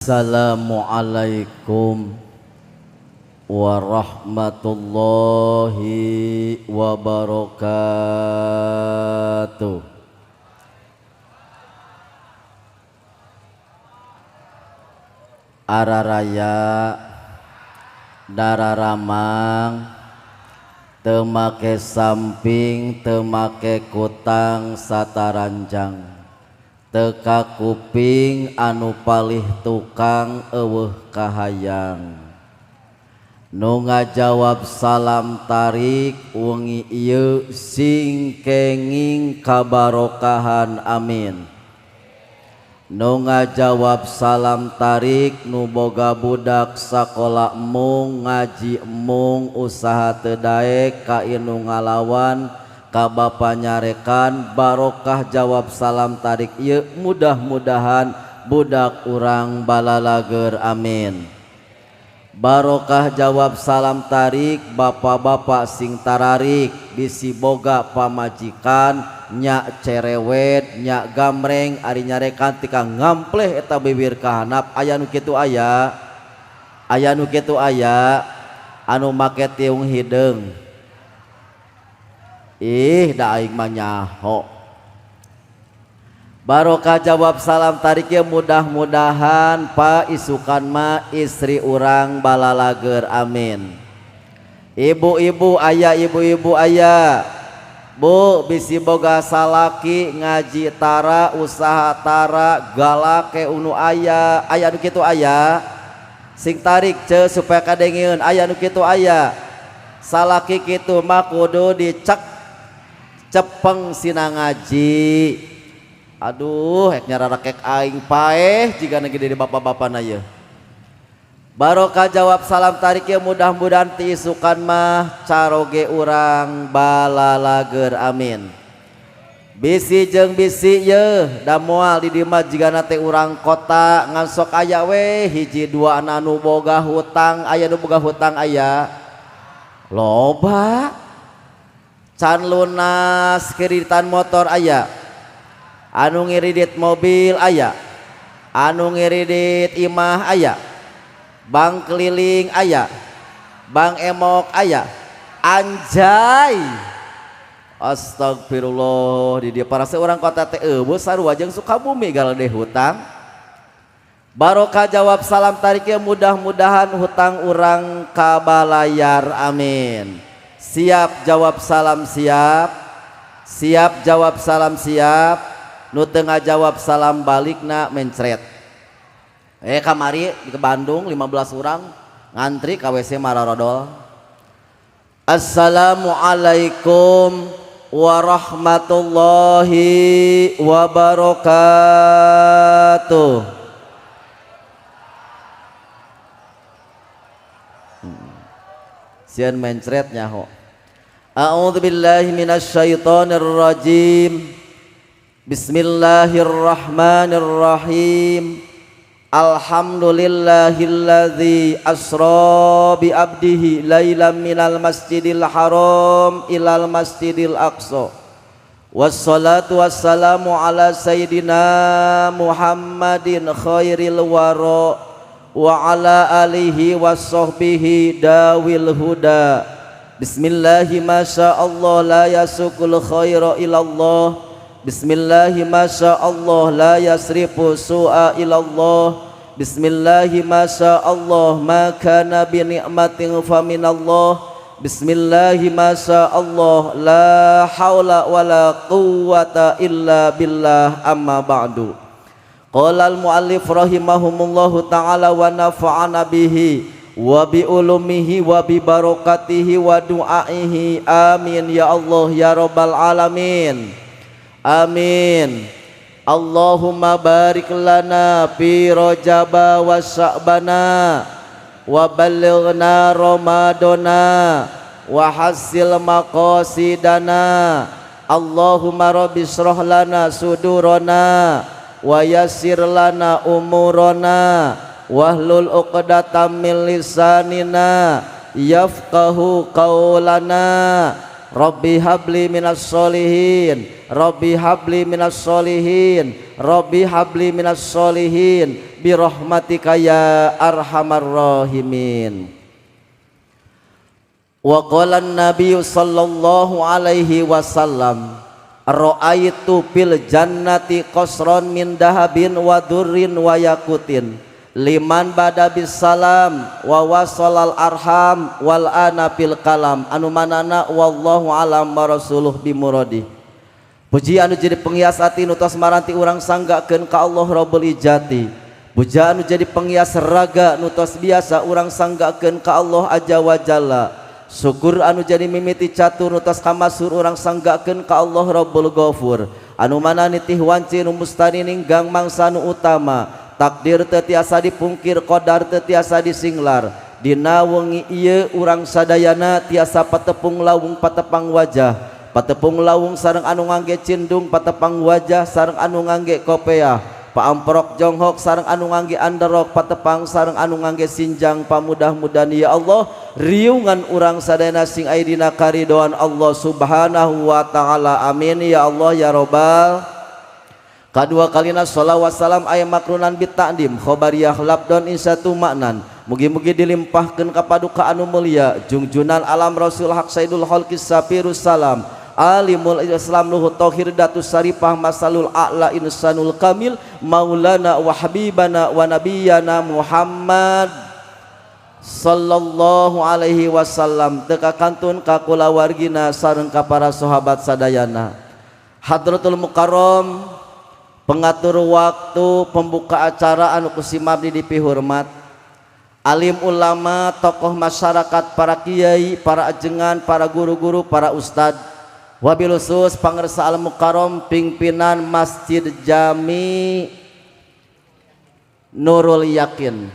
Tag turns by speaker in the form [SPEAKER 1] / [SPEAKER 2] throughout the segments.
[SPEAKER 1] Assalamualaikum warahmatullahi wabarakatuh. Araraya dararamang teu make samping teu make kutang sataranjang teka kuping anu palih tukang eueuh kahayang nu ngajawab salam tarik wengi ieu sing kenging kabarokahan amin. Nu ngajawab salam tarik nu boga budak sakola emung ngaji emung usaha teu daek ka inu ngalawan ka bapa nyarekan barokah jawab salam tarik ieu mudah-mudahan budak urang balalager amin. Barokah jawab salam tarik bapak-bapak sing tararik bisi boga pamajikan nyak cerewet nyak gamreng ari nyarekan tika ngampleh eta bibir kahanap aya nu kitu aya anu make tiung hideung da aing mah nyaho. Barokah jawab salam tarik ya mudah-mudahan pa isukan mah istri urang balalager amin. Ibu-ibu aya bu bisi boga salaki ngaji tara usaha tara galak ke unu aya nu kitu aya sing tarik ce supaya kadengieun aya nu kitu aya salaki kitu mah kudu dicek cepeng sina ngaji. Aduh hek nyararakek aing paeh jika negeri di bapak-bapak ieu. Barokah jawab salam tarik ya mudah-mudahan ti isukan mah caroge urang balalager amin. Bisi jeung bisi yeuh da moal di dieu mah jigana teh urang kota ngan sok aya we hiji dua anu boga hutang aya nu boga hutang aya loba. Can lunas kreditan motor aya, anu ngiridit mobil aya, anu ngiridit imah aya, bank keliling aya, bank emok aya, anjay. Astagfirullah di dia para seorang kota teh eueuh sarua jeung Sukabumi galade hutang. Barokah jawab salam tarik ya mudah-mudahan hutang urang kabalayar amin. Siap jawab salam siap jawab salam siap nu teu ngajawab salam balikna mencret. Kamari di Bandung 15 urang ngantri ka WC Mararodol. Assalamualaikum warahmatullahi wabarakatuh. Sian mencret nyaho. A'udzubillahi minasyaitonirrajim. Bismillahirrahmanirrahim. Alhamdulillahilladzi asra bi abdihi lailan minal masjidil haram ilal masjidil aqsa. Wassalatu wassalamu ala sayyidina Muhammadin khairil wara wa ala alihi wassohbihi dawil huda. Bismillahi masyaallah la yasukul khaira ilallah. Bismillahi masyaallah la yasrifu su'a ilallah. Bismillahi masyaallah ma kana bi ni'matin faminallah. Bismillahi masyaallah la haula wala quwwata illa billah amma ba'du. Qala al-muallif rahimahumullahu ta'ala wa nafa'ana bihi wa bi ulumihi wa bi barakatihi wa du'aihi amin ya Allah ya rabbal alamin amin. Allahumma barik lana fi rajaba wa sya'bana wa ballighna ramadana wa hassil maqasidana. Allahumma rabbi shrah lana sudurana wa yassir lana umurana wahlul uqdatam min lisanina yafqahu qaulana. Rabbi habli minas solihin, Rabbi habli minas solihin, Rabbi habli minas sholihin birahmatika ya arhamar rahimin. Wa qala an-nabiy sallallahu alaihi wasallam ra'aitu fil jannati qasran min dahabin wa durrin wa yakutin liman bada bis salam wa wasalal arham wal ana fil kalam anu manana wallahu alam wa rasuluh bimuradi. Puji anu jadi penghias hati nu tos maranti urang sanggakeun ka Allah Rabbul Izzati. Puji anu jadi penghias raga nu tos biasa urang sanggakeun ka Allah Azza wa Jalla. Syukur anu jadi mimiti catur nu tos kamasur urang sanggakeun ka Allah Rabbul Ghafur. Anu mana nitih wanci nu mustari ninggang mangsa nu utama. Takdir teu tiasa dipungkir, qadar teu tiasa disinglar. Dina wengi ieu urang sadayana tiasa patepung lawung patepang wajah. Patepung lawung sareng anu ngangge cindung patepang wajah sareng anu ngangge kopiah. Paamprok jonghok sareng anu ngangge anderok patepang sareng anu ngangge sinjang pamudah-mudahan ya Allah riungan urang sadayana sing aya dina karidoan Allah Subhanahu wa taala. Amin ya Allah ya Rabbal. Kadua kalina sholawat salam aya makrunan bita'dim khobariyah labdon insatu maknan. Mugi-mugi dilimpahkeun ka paduka anu mulia jungjunan alam Rasul haq sayyidul khalqis sapirus salam alimul islam luhut tauhid datus sarifah masalul a'la insanul kamil maulana wa habibana wa nabiyyana Muhammad sallallahu alaihi wasallam teka kantun ka kulawargina sareng ka para sahabat sadayana. Hadratul Mukarram pengatur waktu pembuka acara anu kusimabdi dipihormat alim ulama tokoh masyarakat para kiai para ajengan para guru-guru para ustad wabil khusus pangersa Al Mukarram pimpinan Masjid Jami Nurul Yakin.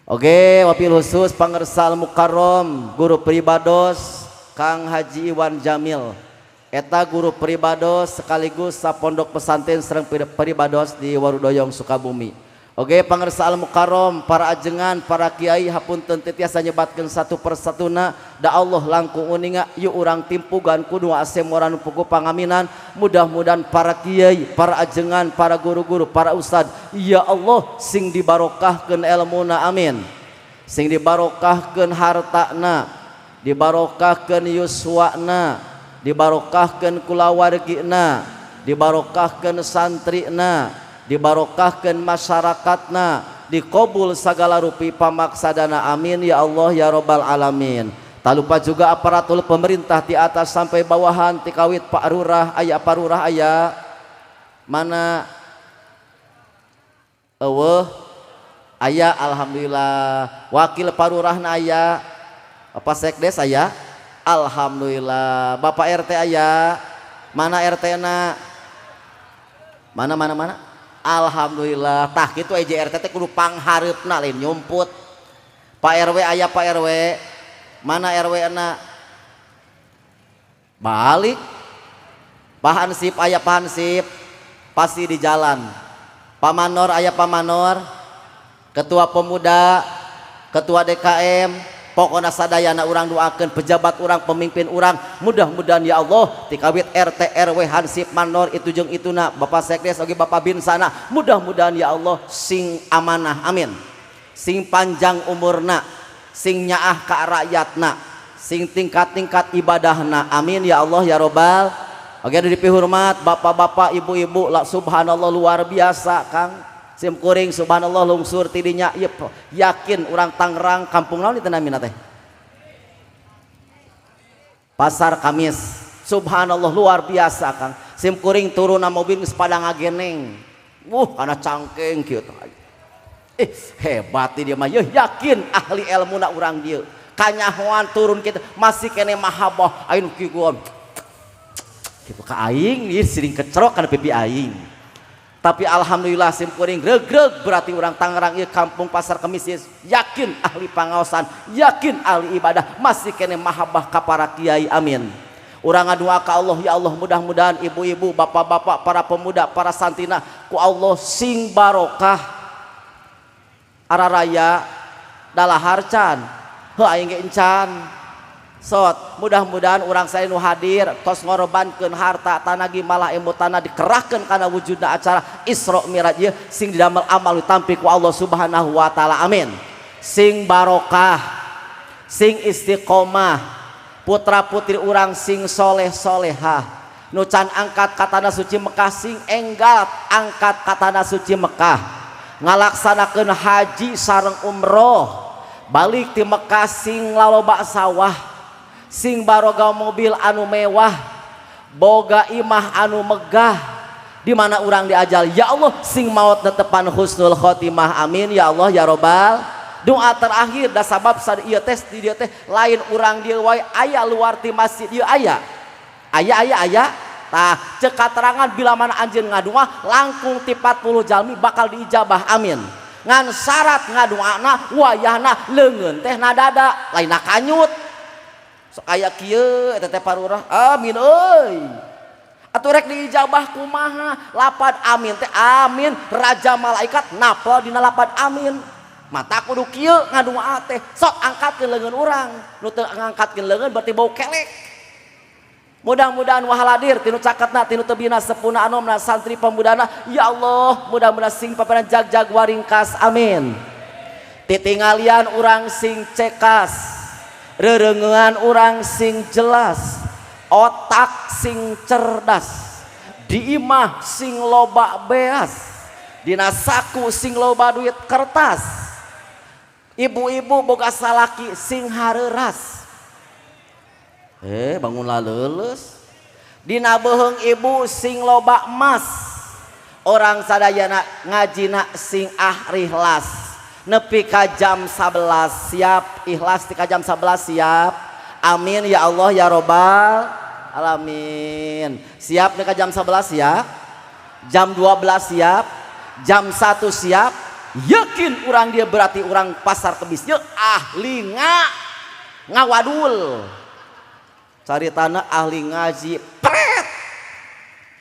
[SPEAKER 1] Oke, wabil khusus pangersa Al Mukarram guru pribados Kang Haji Iwan Jamil eta guru pribados sekaligus sapondok pesantren sereng pribados di Warudoyong Sukabumi. Oke, pangersa Al Mukarram para ajengan para kiai hapunten teu tiasa nyebatkeun satu persatuna da Allah langkung uninga ieu urang timpugan kudu asem moran pugu pangaminan mudah-mudahan para kiai para ajengan para guru-guru para ustad ya Allah sing dibarokahkeun ilmuna amin sing dibarokahkeun hartana dibarokahkeun yuswana dibarokahkeun kulawargina dibarokahkeun santrina dibarokahkeun masyarakatna dikabul segala rupi pamaksadana amin ya Allah ya Rabbal alamin. Tak lupa juga aparatur pemerintah di atas sampai bawahan tikawit Pak Lurah aya Pak Lurah aya mana eueuh aya alhamdulillah wakil Pak Lurahna aya apa sekdes aya alhamdulillah Bapak RT aya mana RT na mana alhamdulillah tah kitu EJRT teh kudu panghareupna lain nyumput. Pak RW aya Pak RW mana RW na balik Pak Hansip aya Pak Hansip pasti di jalan. Pak Manor aya Pak Manor ketua pemuda ketua DKM pokona sadayana urang doakeun pejabat urang pemimpin urang mudah-mudahan ya Allah tikawit RT RW Hansip Manor itu jeung ituna Bapak Sekdes oge Bapak Binsana mudah-mudahan ya Allah sing amanah amin sing panjang umurna sing nyaah ka rakyatna sing tingkat-tingkat ibadahna amin ya Allah ya Robbal. Oge anu dipihormat bapak-bapak ibu-ibu lah subhanallah luar biasa Kang sim kuring subhanallah lungsur tidinya yakin urang Tangerang kampung naon itu namina teh Pasar Kamis subhanallah luar biasa Kang sim kuring turun na mobil geus pada ngageneng kana cangkeng kieu hebat dia mah yakin ahli ilmuna urang dieu kanyahoan turun kitu masih kene mahabah aing kieu kitu ka aing ieu sering kecerok kana pipi aing. Tapi alhamdulillah sim kuring gregreg berarti orang Tangerang ieu kampung Pasar Kemis yakin ahli pangaosan yakin ahli ibadah masih kene mahabbah ka para kiai amin. Urang ngadua ka Allah ya Allah mudah-mudahan ibu-ibu bapak-bapak para pemuda para santina ku Allah sing barokah araraya dalahar can heuh aing ge encan Sot mudah-mudahan orang saya nu hadir tos ngorbankeun harta tanagi malah emutana dikerahkeun kana wujudna acara Isra Mi'raj ieu sing didamel amal ditampi ku Allah Subhanahu wa taala amin. Sing barokah, sing istiqomah, putra-putri urang sing soleh-solehah nu can angkat ka tanah suci Mekah sing enggal angkat ka tanah suci Mekah ngalaksanakeun haji sareng umroh balik ti Mekah sing laloba sawah sing baroga mobil anu mewah boga imah anu megah di mana urang diajal ya Allah sing maot netepan husnul khotimah amin ya Allah ya robbal. Doa terakhir da sabab sad ieu teh di dieu teh lain urang dieu wae aya luar ti masjid ieu aya tah ceuk katerangan bila mana anjeun ngadoa langkung ti 40 jalmi bakal diijabah amin ngan syarat ngadoana wayahna leungeun teh nadada lainna kanyut sok aya kieu eta teh parurah amin euy atuh rek diijabah kumaha lapad amin teh amin raja malaikat napel dina lapad amin mata kudu kieu ngadoa teh sok angkatkeun leungeun urang nu teu ngangkatkeun leungeun berarti bau kelek. Mudah-mudahan wahaladir tinu caketna tinu tebina sepuna anomna santri pemudana ya Allah mudah-mudahan sing paparan jag-jag waringkas amin. Titingalian urang sing cekas rerengean urang sing jelas otak sing cerdas di imah sing loba beas dina saku sing loba duit kertas ibu-ibu boga salaki sing hareuras bangunlah leuleus dina beuheung ibu sing loba emas orang sadayana ngajina sing ikhlas nepi ka jam 11 siap ikhlas ti ka jam 11 siap amin ya Allah ya robbal alamin siap nepi ka jam 11 siap jam 12 siap jam 1 siap yakin urang dia berarti urang pasar kebis ye ahli ngawadul cari tanah ahli ngaji pret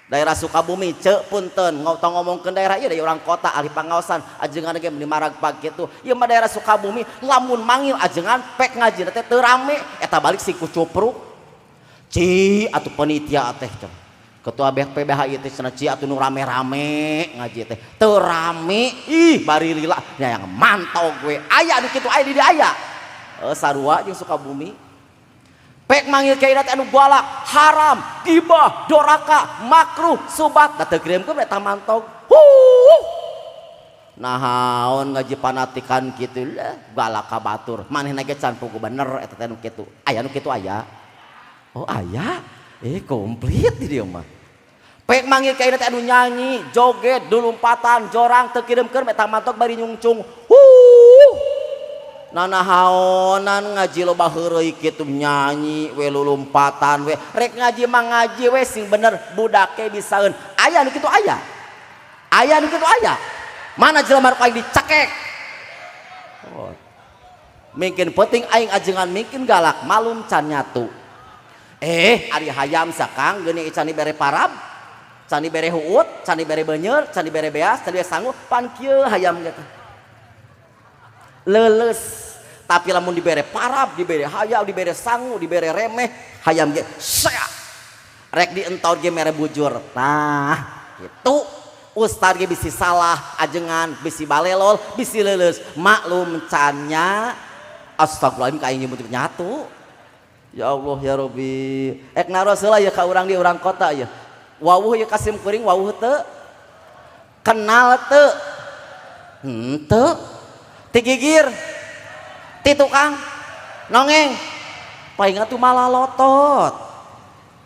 [SPEAKER 1] daerah Sukabumi cek punten ngomongkeun daerah ieu da urang kota ahli pangaosan ajengan ge di Maragpag kitu ieu mah daerah Sukabumi lamun manggil ajengan pek ngaji teh teu rame eta balik si kucupruk ci atuh panitia teh ketua PBHI teh cenah ci atuh nu rame-rame ngaji teh teu rame ih bari lila yang mantau gue aya anu kitu aya di dia aya sarua jeung Sukabumi pek manggil kairat anu galak haram gibah doraka makruh subat da teu kirimkeun eta mantau nahaon ngaji panatikan kitu lah galak ka batur manehna ge can pugu bener eta teh anu kitu aya anu kitu aya oh aya komplit di dia mah pek manggil kaina teh anu nyanyi joget dulumpatan jorang teu kirimkeun eta mantok bari nyungcung nanahaonan ngaji loba heureuy kitu nyanyi we lulumpatan we rek ngaji mah ngaji we sing bener budake bisaeun aya nu kitu aya nu kitu aya mana jelema nu aing dicekek mungkin penting aing ajengan mungkin galak malum can nyatu ari hayam sakang geuni can dibere parab can dibere huut can dibere beunyeur can dibere beas can dibere sangu pan kieu hayam gitu leuleus tapi lamun dibere parab dibere hayam dibere sangu dibere remeh hayam ge sia rek dientor ge mere bujur nah gitu ustad ge bisi salah ajengan bisi balelol bisi leuleus maklum cannya astagfirullahaladzim ka aing nyatu ya Allah ya Rabbi ek naros heula ya ka urang di urang kota ya wawuh ya kasim kuring wawuh teu kenal teu henteu ti gigir ti tukang nongeng paling atuh malah lotot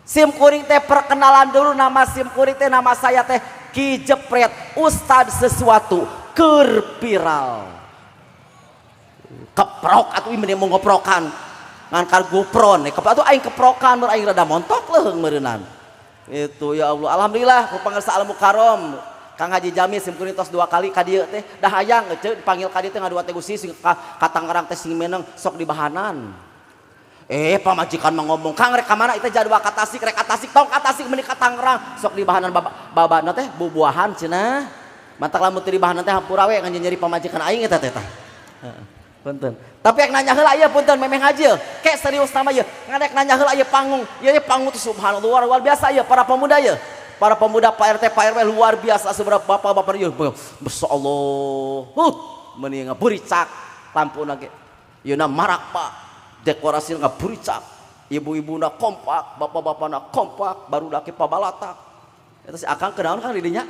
[SPEAKER 1] sim kuring teh perkenalan dulu nama sim kuring teh nama saya teh Ki Jepret Ustad sesuatu keur viral keprok atuh ieu mau ngoprokan ngan kal GoPro nih atuh aing keprokan meur aing rada montok leuheung meureunnan itu ya Allah alhamdulillah ku pangarsa Al Mukarrom Kang Haji Jamil sim kuring tos 2 kali ka dieu teh dah hayang eueuh dipanggil ka dieu teh ngadua teh Gusti sing ka Tangerang teh sing meneng sok dibahanan pamajikan mah ngomong Kang rek ka mana itu jadwal ka Tasik rek ka Tasik tong ka Tasik meuni ka Tangerang sok dibahanan babana teh bubuahan cenah mantak lamun teu dibahanan teh hampura we ngan nyeri pamajikan aing eta teh tah punten. Tapi yang nanya heula ieu punten memeh ngaji. Kayak serius nama ieu. Ngadek nanya heula ieu panggung. Ieu panggung tuh subhanallah luar biasa ieu para pemuda ieu. Para pemuda Pak RT Pak RW luar biasa seberapa bapak-bapak ieu. Masyaallah. Meuni ngaburicak lampuna ge. Ieu na marak Pak. Dekorasi ngaburicak. Ibu-ibuna kompak, bapak-bapakna kompak, baru dake pabalatak. Eta si Akang kenaon Kang di dinya?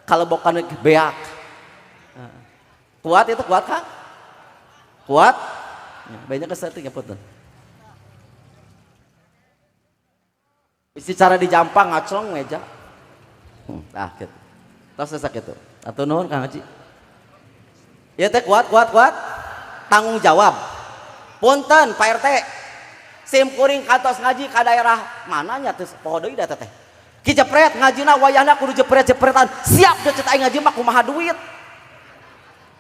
[SPEAKER 1] Kalebokan beak. Kuat itu kuat Kang? Kuat? Banyak keseting ya punten. Isi cara dijampang ngaclong meja. Nah gitu. Tos sakit itu. Atuh nuhun Kang Haji. Ieu teh kuat. Tanggung jawab. Punten Pak RT. Sim kuring kantos ngaji ka daerah mananya teh poho deui da teh. Ki jepret ngajina wayahna kudu jepret-jepretan. Siap deuh ceuk ngaji mah kumaha duit.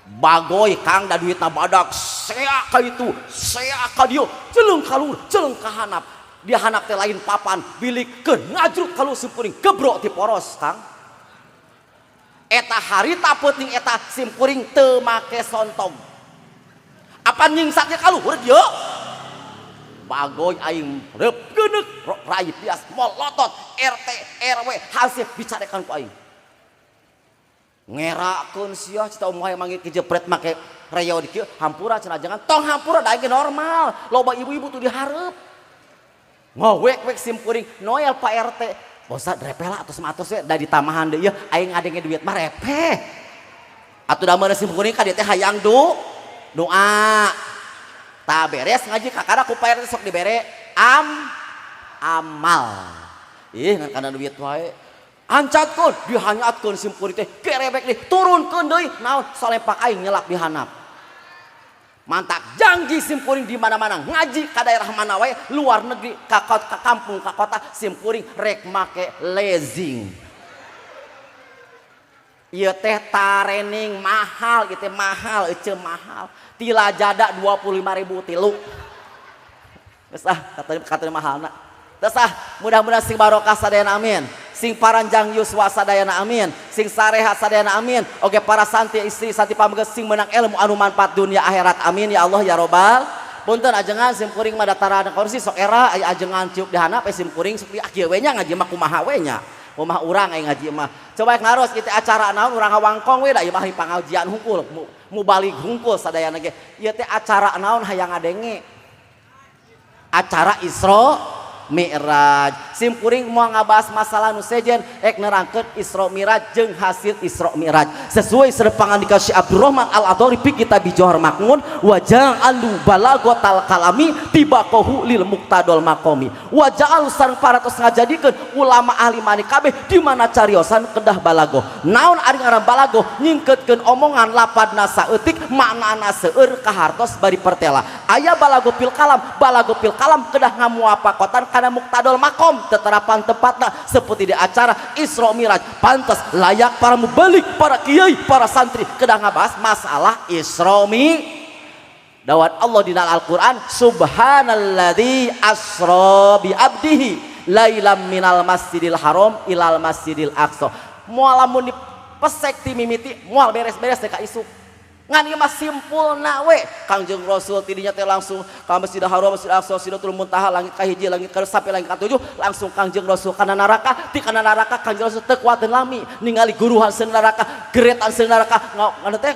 [SPEAKER 1] Bagoy Kang da duitna badak sea ka itu, sea ka dieu, celeung kalur, celeung ka hanap. Dia hanap teh lain papan, bilikeun ngajruk kalau sim kuring gebrok ti poros Kang. Eta harita peuting eta sim kuring teu make sontong. Apa nyingsak ge kaluhur dieu? Bagoy aing reup geuneuk rai bias molotot RT RW hansip bicarekan ku aing. Ngerakeun sia cita umum hayang manggil kejepret make reo di kieu hampura cenah jangan tong hampura da ge normal. Loba ibu-ibu tuh dihareup. Ngowek-wek sim kuring noel Pak RT. Bosa drepela atos matos we da di tamahan deui aing ngadenge duit mah repeh. Atuh da meureuh sim kuring ka dieu teh hayang doa. Tak beres ngaji kakara ku Pak RT sok dibere amal. Ih ngan kana duit wae. Ancatkeun dihanyaatkeun sim kuring teh kerebek deui turunkeun deui naon salepak aing nyelak di handap. Mantak janji sim kuring di mana-mana ngaji ka daerah mana wae luar negeri ka kampung ka kota sim kuring rek make leasing. Ieu teh tarening mahal ieu teh mahal euceum mahal. Tila jada 25.000 tilu. Geus kata mahalna. Geus mudah-mudahan sing barokah sadayana amin. Sing paranjang yuswa sadayana amin. Sing sareha sadayana amin. Oge para santri istri santi pameges sing meunang ilmu anu manfaat dunia akhirat amin ya Allah ya robbal. Punten ajengan sim kuring mah datarana kursi sok era aya ajengan ciuk di handap sim kuring sok kieu we nya ngaji mah kumaha we nya. Kumaha urang aya ngaji mah. Coba ngaros kitu acara naon urang ngawangkong we da ieu mah pangajian hungkul. Mubalik hungkul sadayana ge. Ieu teh acara naon hayang ngadenge. Acara Isra Mi'raj. Sim kuring moal ngabahas masalah nu sejen ek nerangkeun Isra Mi'raj jeung hasil Isra Mi'raj sesuai serepangan dikasih Abdurrahman Al-Adhari fi kitab Johar Makmun wa ja'alu balagotal kalami tibaqahu lil muqtadol maqami wa ja'al sareng paratos ngajadikeun ulama ahli mani kabeh di mana cariosan kedah balago naon ari ngaran balago nyingkeutkeun omongan lapadna saeutik maknana seueur kahartos bari pertela aya balago fil kalam kedah ngamuapakotan kana muqtadol makom teterapan tempatna seperti di acara Isra Mi'raj pantas layak para mubalik para kiai para santri kedah ngabahas masalah Isra dawat Allah dina Al-Qur'an subhanalladzi asra bi abdihi lailam minal masjidil haram ilal masjidil aqsa moal lamun dipesek ti mimiti moal beres-beres teh ka isuk ngan ieu mah simpulna we Kangjeng Rasul tidinya teh langsung ka Masjidil Haram Masjidil Aqsa Sidratul Muntaha langit ka hiji langit ka sampai langit ka 7 langsung Kangjeng Rasul kana neraka ti kana neraka Kangjeng Rasul teu kuat lami ningali guruhan seun neraka geretan seun neraka ngana teh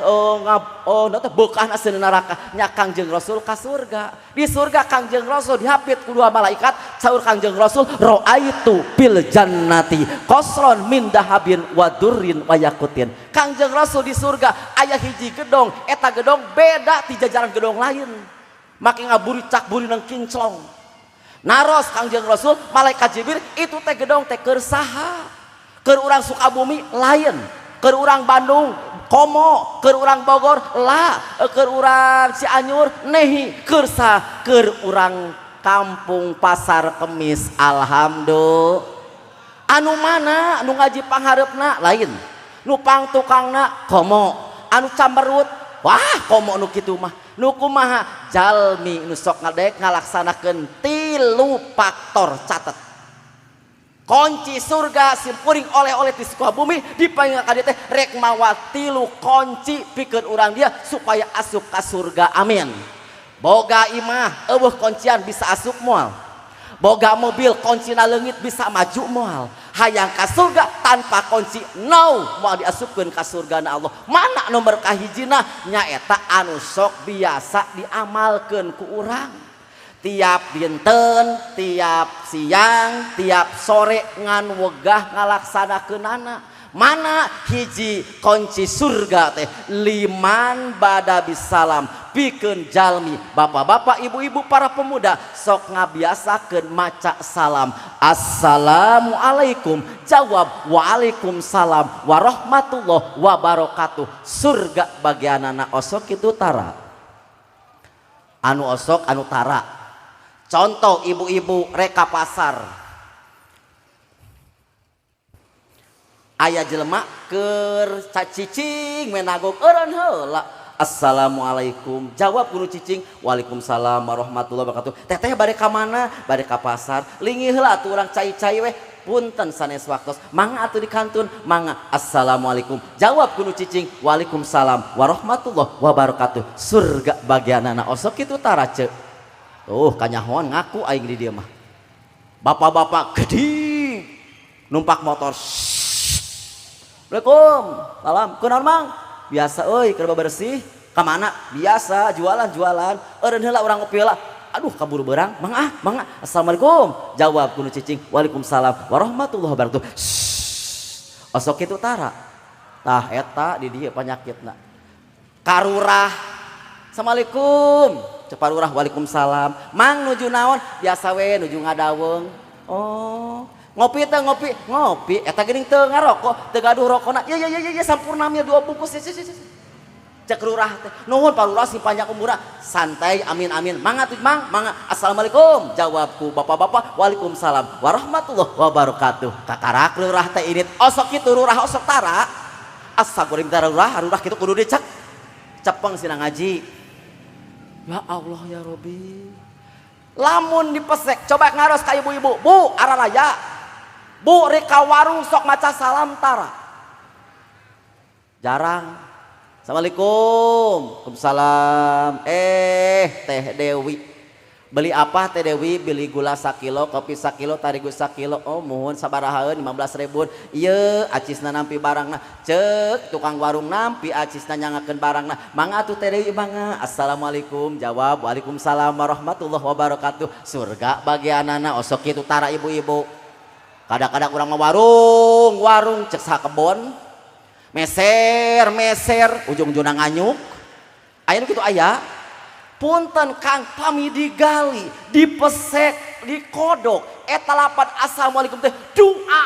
[SPEAKER 1] teh bekahna seun neraka nya Kangjeng Rasul ka surga di surga Kangjeng Rasul dihapit ku dua malaikat saur Kangjeng Rasul raaitu bil jannati qasron min dahabin wa durrin wa yaqutin Kangjeng Rasul di surga aya hiji gedong eta gedong beda ti jajaran gedong lain make ngaburicak buri nang kinclong naros Kangjeng Rasul malaikat Jibril itu teh gedong teh keur saha keur urang Sukabumi lain keur urang Bandung komo keur urang Bogor la keur urang Cianjur nehi keur saha keur urang Kampung Pasar Kemis alhamdulillah anu mana anu ngaji panghareupna lain nu pangtukangna komo anu camberut wah komo nu kitu mah nu kumaha jalmi nu sok ngadek ngalaksanakeun 3 faktor catet kunci surga simpuring oleh-oleh di Sukabumi dipanggil ka dieu teh rek mawa 3 kunci pikeun urang dia supaya asup ka surga amin. Boga imah eueuh kuncian bisa asup moal, boga mobil kuncina leungit bisa maju moal, hayang ka surga tanpa kunci no moal diasupkeun ka surgana Allah. Mana nomor kahijina nyaeta anu sok biasa diamalkeun ku urang tiap dinten, tiap siang, tiap sore ngan wegah ngalaksanakeunana. Mana hiji kunci surga teh liman bada bisalam pikeun jalmi bapak-bapak ibu-ibu para pemuda sok ngabiasakeun maca salam assalamualaikum jawab waalaikumsalam warahmatullahi wabarakatuh surga bagianana osok kitu tara anu osok anu tara. Contoh ibu-ibu reka pasar aya jelema keur cacicing menagog eureun heula assalamualaikum jawab kudu cicing waalaikumsalam warahmatullahi wabarakatuh. Teteh bade ka mana? Bade ka pasar. Linggih heula atuh urang cai-cai we punten sanes waktos mangga atuh di kantun mangga assalamualaikum jawab kudu cicing waalaikumsalam warahmatullahi wabarakatuh surga bagianana osok kitu tara ceuk. Kanyahoan ngaku aing di dia mah bapak-bapak gede numpak motor. Assalamualaikum salam kunaon mang biasa euy keur bersih ka mana biasa jualan eureun heula urang ngopi heula aduh kaburu beurang mangga assalamualaikum jawab kudu cicing waalaikumsalam warahmatullahi wabarakatuh osok kitu tara tah eta di dieu panyakitna karurah assalamualaikum ceparurah waalaikumsalam mang nuju naon biasa we nuju ngadaweung. Ngopi teh ngopi eta geuning teu ngarokok teu gaduh rokona ya sampurna mil 2 bungkus cek lurah teh nuhun parurah si panjang umurna santai amin mangga tuh mang mangga assalamualaikum jawabku bapak-bapak waalaikumsalam warahmatullahi wabarakatuh kakarak lurah teh ini osok kitu lurah osok tara asa goreng tara lurah kitu kudu dicek cepeng sina ngaji. Ya Allah ya Robbi lamun dipesek coba ngaros ka ibu-ibu bu araraya bu reka warung sok maca salam tara jarang. Assalamualaikum waalaikumsalam teh Dewi beli apa teh Dewi beli gula 1 kilo kopi 1 kilo tarigu 1 kilo muhun sabarahaeun 15.000 ieu acisna nampi barangna ceuk tukang warung nampi acisna nyangakeun barangna mangga atuh teh Dewi mangga assalamualaikum jawab waalaikumsalam warahmatullahi wabarakatuh surga bagianana osok kitu tara ibu-ibu. Kadang-kadang urang mah warung cek saha kebon meser ujung-ujungna nganyuk aya nu kitu aya punten Kang pami digali dipesek dikodok eta lapan assalamualaikum teh doa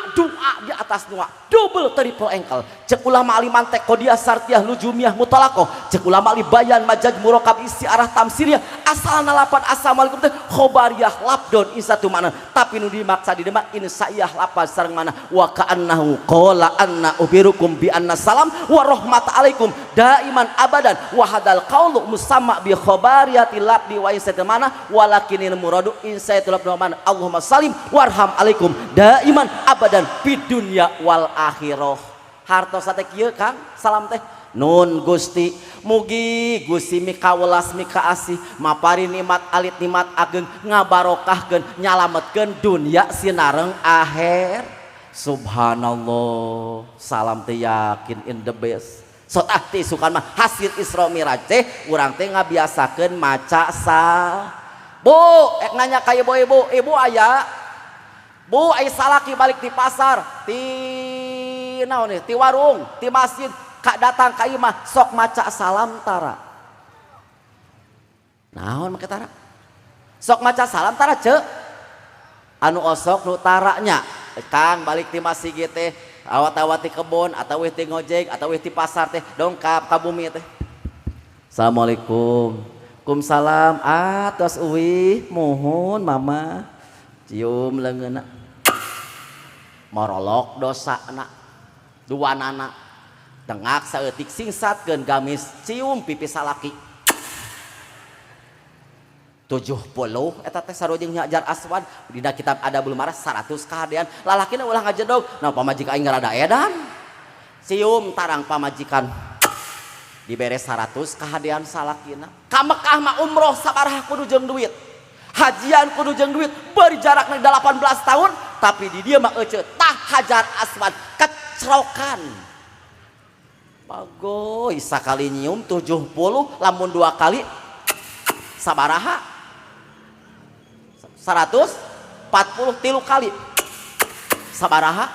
[SPEAKER 1] di atas doa double triple ankle cek ulama aliman teh qodiah sartiyah lujumiyah mutalakoh cek ulama ali bayan majaj murokab istiarah tamsiriyah asalna lapan assalamualaikum teh khobariyah labdon insatu mana tapi nu dimaksa di demak insaiyah lapan sareng mana wa ka'annahu qala anna ubirukum bi anna salam wa rahmat alaikum daiman abadan wa hadal qaulu musamma bi khobariyati labdi wa insatu mana walakinil muradu insatu labdi mana Allahumma salim warham alaikum daiman abadan fid dunya wal akhirah. Hartos teh kieu Kang salam teh nun Gusti mugi Gusti mikawelas mikaasih mapari nikmat alit nikmat ageng ngabarokahkeun nyalametkeun dunya sinareng akhir. Subhanallah salam teh yakin in the best sok ahti sukan mah hasil Isra Miraj teh urang teh ngabiasakeun maca Bu nanya ka ibu-ibu ibu aya Bu ai salaki balik di pasar ti naon ti warung ti masjid kak datang ka imah sok maca salam tara naon make tara sok maca salam tara ceuk anu osok nu taranya Kang balik ti masjid teh awat-awat ti kebon atawa ti ngojek atawa ti pasar teh dongkap ka bumi teh Assalamualaikum Kumsalam atos uwi mohon mama cium leungeunna morolok dosana duanana tengak saeutik singsatkeun gamis cium pipi salaki 70 eta teh sarojeng Hajar Aswad dina kitab Adabul Maras 100 kahadean lalakina ulah ngajedog nah pamajikan aing rada edan sium tarang pamajikan diberes 100 kahadean salakina ka Mekah mah umroh sabaraha kudu jeung duit hajian kudu jeung duit bari jarakna 18 tahun tapi di dia mah ece tah Hajar Aswad kecrokan bagoy sakali nyium 70 lamun 2 kali sabaraha 140 3 kali sabaraha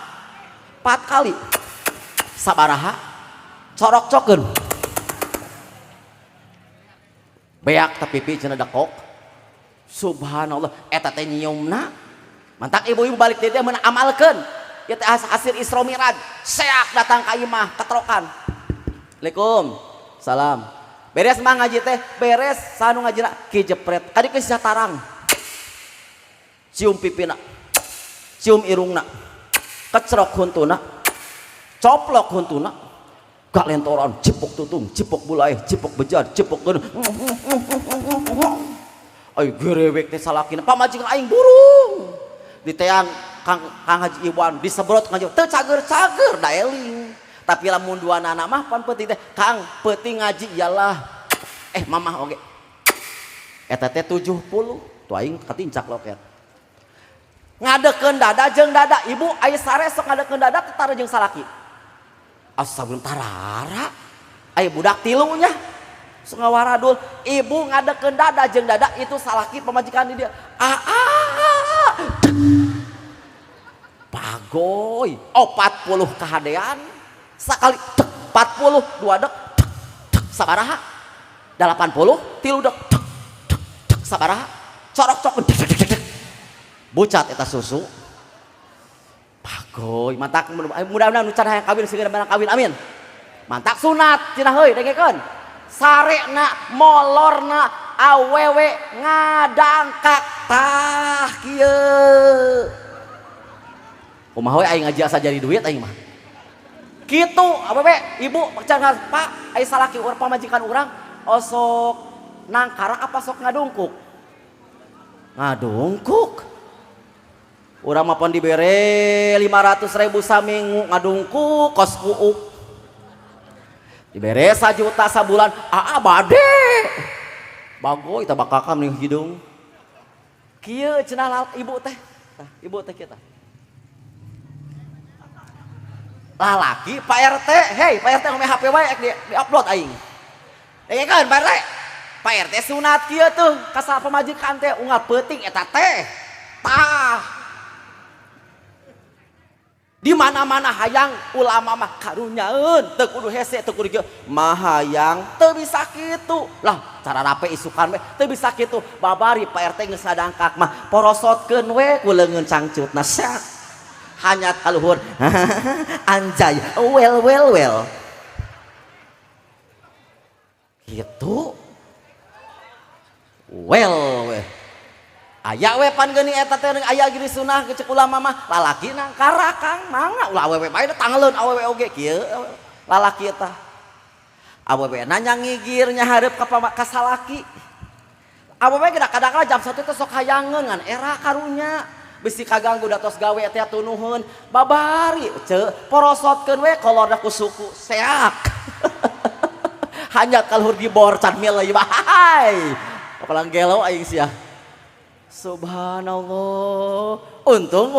[SPEAKER 1] 4 kali sabaraha corok-cokeun beak tapi pipi cenah dekok subhanallah eta teh nyiumna mantak ibu-ibu balik teh meuna amalkeun ieu teh hasil Isra Mi'raj seak datang ka imah ketrokan Assalamualaikum salam beres mah ngaji teh beres sanu ngajina ki jepret kadi geus tarang cium pipina cium irungna kecrok huntuna coplok huntuna gak lentoran cipok tutung cipok bulai cipok bejar cipok geun ay gerewek teh salakina pamajikan aing burung ditean Kang Haji Iwan disebrot ngaji teu cager-cager da eling tapi lamun duana mah pan peuting teh Kang peuting ngaji iyalah mamah oge eta teh 70 tu aing katincak loket ngadekeun dada jeung dada ibu aya sare sok ngadekeun dada tetara jeung salaki astagfirullah tarara aya budak tilunya sok ngawaradul ibu ngadekeun dada jeung dada itu salaki pamajikan di dia pagoy 40 kahadean sakali 40 2 dek sabaraha 80 tilu dek sabaraha corok-corok bucat eta susu pagoy mantak mudah-mudahan nu can hayang kawin segera barang kawin amin mantak sunat cenah heuy dengekeun sarena molorna awewe ngadangkak tah kieu kumaha we aing ngaji asa jadi duit aing mah kitu awewe ibu jangan pak aya salaki urang pamajikan urang osok nangkara apa sok ngadungkuk urang mah pon dibere 500.000 saminggu ngadungku kos kuuk dibere 1 juta sabulan bade bagoy tah bakal nih hidung kieu cenah ibu teh kieu tah lalaki Pak RT hei Pak RT ngomong HP wae di upload aing dengekeun Pak RT sunat kieu tuh ka pamajikan teh unggal peuting eta teh tah di mana-mana hayang ulama mah karunyaeun teu kudu hese teu kudu mahayang teu bisa kitu lah cara rape isukan we teu bisa kitu babari Pak RT geus ngadangkak mah porosotkeun we ku leungeun cangcutna sak hanyat kaluhur anjay well gitu well we aya we pan geuning eta teh aya gini sunah cek ulama mah lalaki nangkara Kang mangga ulah awewe bae tangleun awewe oge kieu lalaki eta awewe nanya ngigir nyahareup ka salaki awewe kadang-kadang jam 1 teh sok hayangeun ngan era karunya bisi kaganggu da tos gawe teh tunuhun babari ceu porosotkeun we kolorna ku suku seak hanya kaluhur dibor can mileuy bae kapalang gelo aing sia subhanallah untung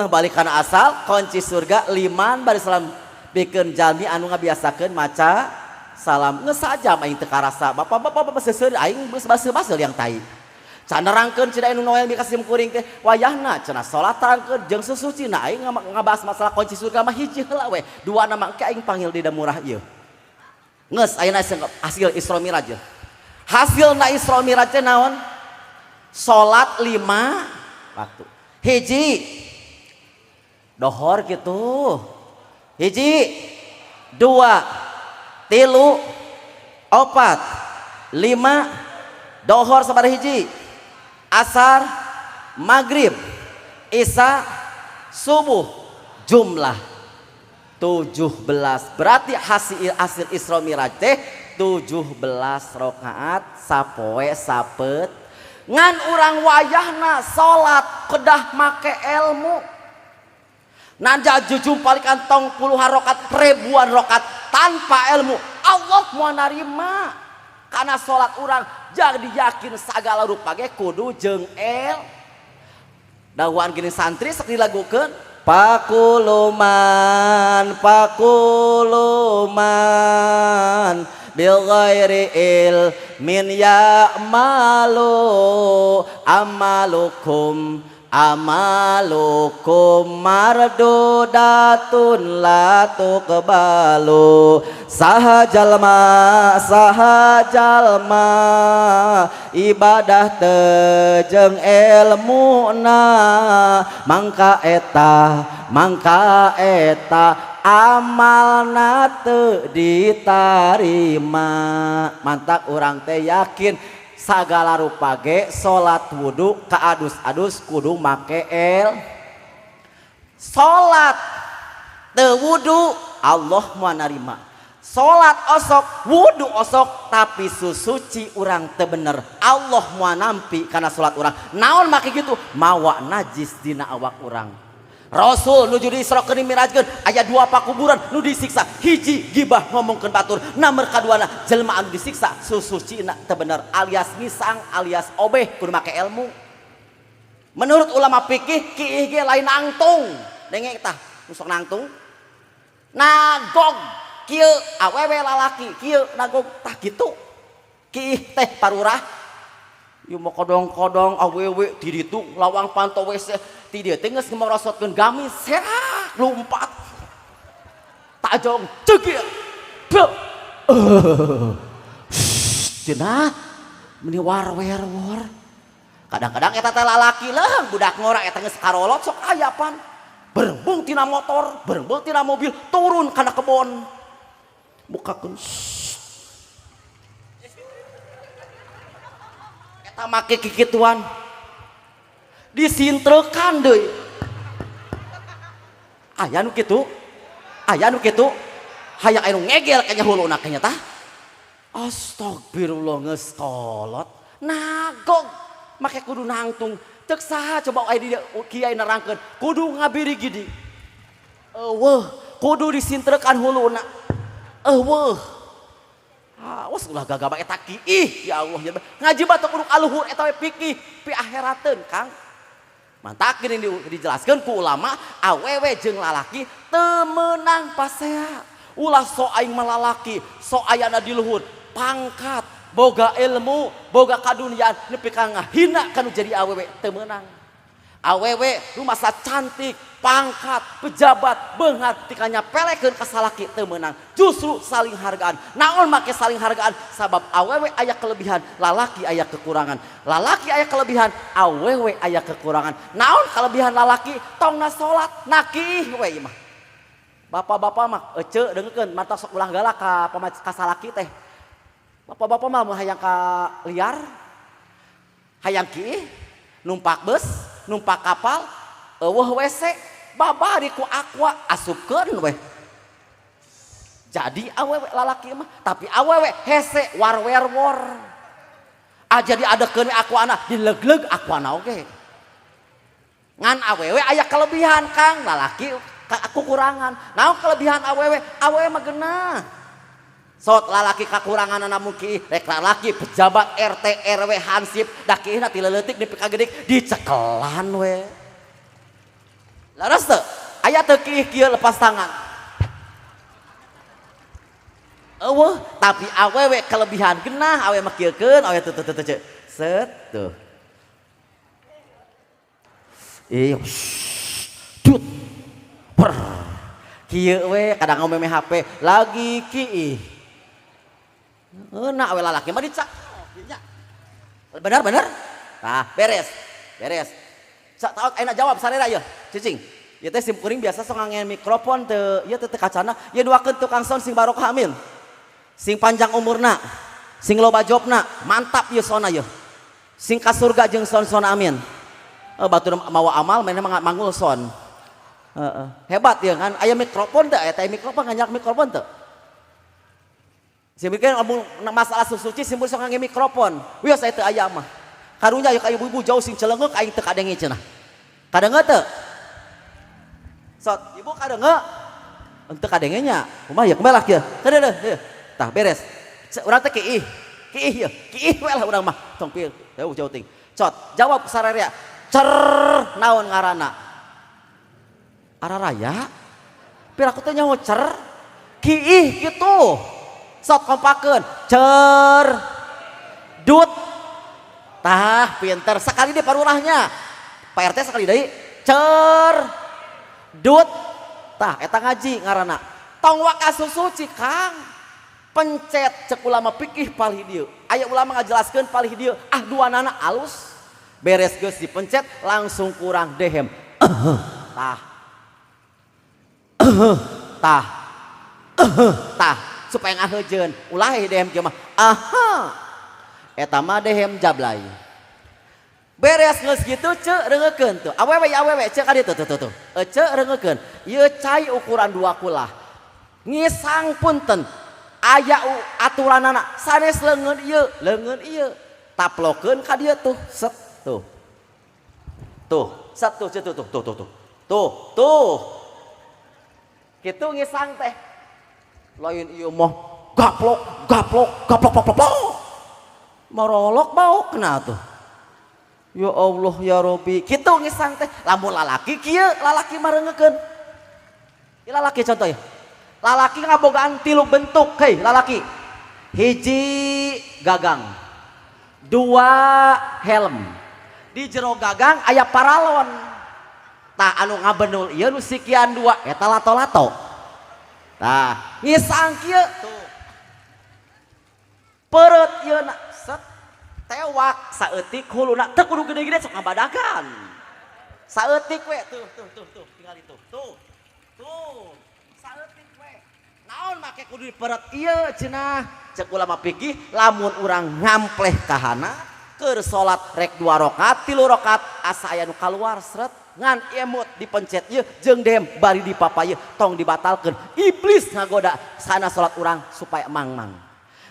[SPEAKER 1] balik kana asal kunci surga liman bari salam bikeun jalmi anu ngabiasakeun maca salam geus sajam aing teu karasa bapak-bapak seuseur aing geus baseuh-baseuh yang tai can nerangkeun cenah anu noel dikasih kuring teh wayahna cenah salat tarangkeun jeung susucina aing ngabahas masalah kunci surga mah hiji heula we duana mangke aing panggil di murah ieu geus ayeuna hasil Isra Mi'raj hasilna Isra Mi'raj teh naon salat 5 waktu hiji dohor gitu hiji 2 3 4 5 dohor sabar hiji asar maghrib isya subuh jumlah 17 berarti hasil Isra Mi'raj teh 17 rakaat sapoe sapet ngan urang wayahna salat kedah make ilmu nanja jujum palikan tong puluhan rakaat ribuan rakaat tanpa ilmu Allah mau narima karena salat urang jadi yakin segala rupa ge kudu jeung dawan gini santri sok dilagukeun pakuluman bil ghairi ilmin ya'malu amalukum mardudatun la tuqbalu saha jalma ibadah teu jeung ilmuna mangka eta amalna teu ditarima mantak urang teh yakin sagala rupa ge salat wudu kaadus-adus kudu make salat teu wudu Allah moal narima salat osok wudu osok tapi susuci urang teu bener Allah moal nampi kana salat urang naon make kitu mawa najis dina awak urang Rasul nuju diisrokeun mirajkeun aya 2 pakuburan nu disiksa hiji gibah ngomongkeun batur nomor kaduana jelema anu disiksa susucina teu bener alias misang alias obeh kudu make ilmu menurut ulama fikih kiih ge lain nangtung dengeng tah nu sok nangtung nagog kieu awewe lalaki kieu nagog tah kitu kiih teh parurah ieu mah kodong-kodong awewe di ditu lawang pantau WC ti dieu teh geus ngemerosotkeun gamis serak lumpat tajong cegil cenah meni war kadang-kadang eta teh lalaki leuh budak ngora eta geus karolot sok ayapan berengbung tina motor berengbung tina mobil turun kana kebon bukakeun eta make kikituan disintrekan deui aya nu kitu hayang anu ngegel kanya huluna kanya tah astagfirullah geus kolot nagog make kudu nangtung ceuk saha coba aya di kiai nerangkeun kudu ngabiri gidi eueuh kudu disintrekan huluna eueuh awas ulah gagaba eta kiih ya Allah ya ngaji batok kudu aluhur eta we pikih pi akhirateun Kang mantak gini dijelaskan ku ulama awewe jeung lalaki teu meunang pasea ulah so aing malalaki so ayana di luhur pangkat boga ilmu boga kadunian nepi ka ngahina kanu jadi awewe teu meunang awewe nu masa cantik pangkat pejabat beungat tikanya pelekeun ka salaki teu meunang justru saling hargaan naon make saling hargaan sabab awewe aya kelebihan lalaki aya kekurangan lalaki aya kelebihan awewe aya kekurangan naon kelebihan lalaki tongna salat nakih we mah bapak-bapak mah ece dengekeun mantak sok ulah galak ka salaki teh bapak-bapak mah hayang ka liar hayang kiih numpak bus numpak kapal eueuh WC babari ku aqua asupkeun we jadi awewe lalaki mah tapi awewe hese war jadi adekeun aquana dilegleg aquana oge ngan awewe aya kelebihan Kang lalaki kekurangan naon kelebihan awewe mah geunah sot lalaki kakurangan namun kiih rek lalaki pejabat RT RW hansip da kiihna ti leuletik nepi ka geudik dicekelan we laras teu aya teu kiih kieu lepas tangan eueuh tapi awewe kelebihan geunah awewe mah kieukeun awewe teu set tuh dut per kieu we kadang ngomeme HP lagi kiih euna awewe lalaki mah dicak bener nah beres tahu enak jawab sarera ya cicing ya teh sim kuring biasa sok ngangen mikrofon teu ieu teh kacana ye duakeun tukang sound sing barokah amin sing panjang umurna sing loba jobna mantap ieu sona ieu sing ka surga jeung son amin batur mawa amal mainnya mangul sound hebat ya kan aya mikrofon teh aya mikrofon nganyak mikrofon teh Simulkan ngomong masalah suci simbol sok ngangge mikrofon. Wios saya teu aya mah. Karunya ya ka ibu-ibu jauh sing celeungeuh aing teu kadenge cenah. Kadenge teu? Sot, ibu kadenge? Henteu kadenge nya. Kumaha ya kemelak ya. Kadeuh deuh. Tah beres. Urang teh kiih. Kiih ya. Kiih we lah urang mah. Tong pieu. Jauh ting. Cot, jawab sararea. Cer naon ngaranna? Araraya? Piraku teh nyaho cer. Kiih gitu. Sok kompakeun. Cer. Dut. Tah pinter sekali di parurahnya. Pak RT sekali deui. Cer. Dut. Tah eta ngaji ngaranna. Tong waka suci Kang. Pencet cek ulama pikih palih dieu. Aya ulama ngajelaskeun palih dieu. Ah duanana alus. Beres geus dipencet langsung kurang dehem. Tah. Tah. Tah supaya ngaheujeun. Ulah dehem kieu mah. Aha. Eta mah dehem jablay. Beres geus kitu ceuk reungekeun tuh. Awewe ceuk ka ditu tuh. Ceuk reungekeun. Ieu cai ukuran 2 kulah. Ngisang punten. Aya aturanana sanes leungeun ieu. Taplokeun ka dieu tuh. Set tuh. Tuh, set tuh tuh. Kitu ngisang teh. Lain ieu mah gaplok. Marolok bau kena tuh. Ya Allah ya Robi. Kitu ngisang teh. Lamun lalaki kieu, lalaki marengekeun. Ieu lalaki contoh ya. Lalaki ngabogaan 3 bentuk. Hei lalaki. Hiji gagang. 2 helm. Di jero gagang aya paralon. Tah anu ngabenul ieu nu sikian 2 eta lato-lato. Tah ngisang kieu tuh. Perut ieu set tewak saeutik huluna teu kudu gede-gede sok ngabadagan. Saeutik we tuh tinggal itu. Tuh. Saeutik we. Naon make kudu diperet ieu cenah. Cek ulama fikih lamun urang ngampleh kahana keur salat rek 2 rakaat 3 rakaat asa aya nu kaluar seret ngan emut dipencet ieu jeung dem bari dipapa ieu tong dibatalkeun. Iblis ngagoda sana salat urang supaya mang-mang.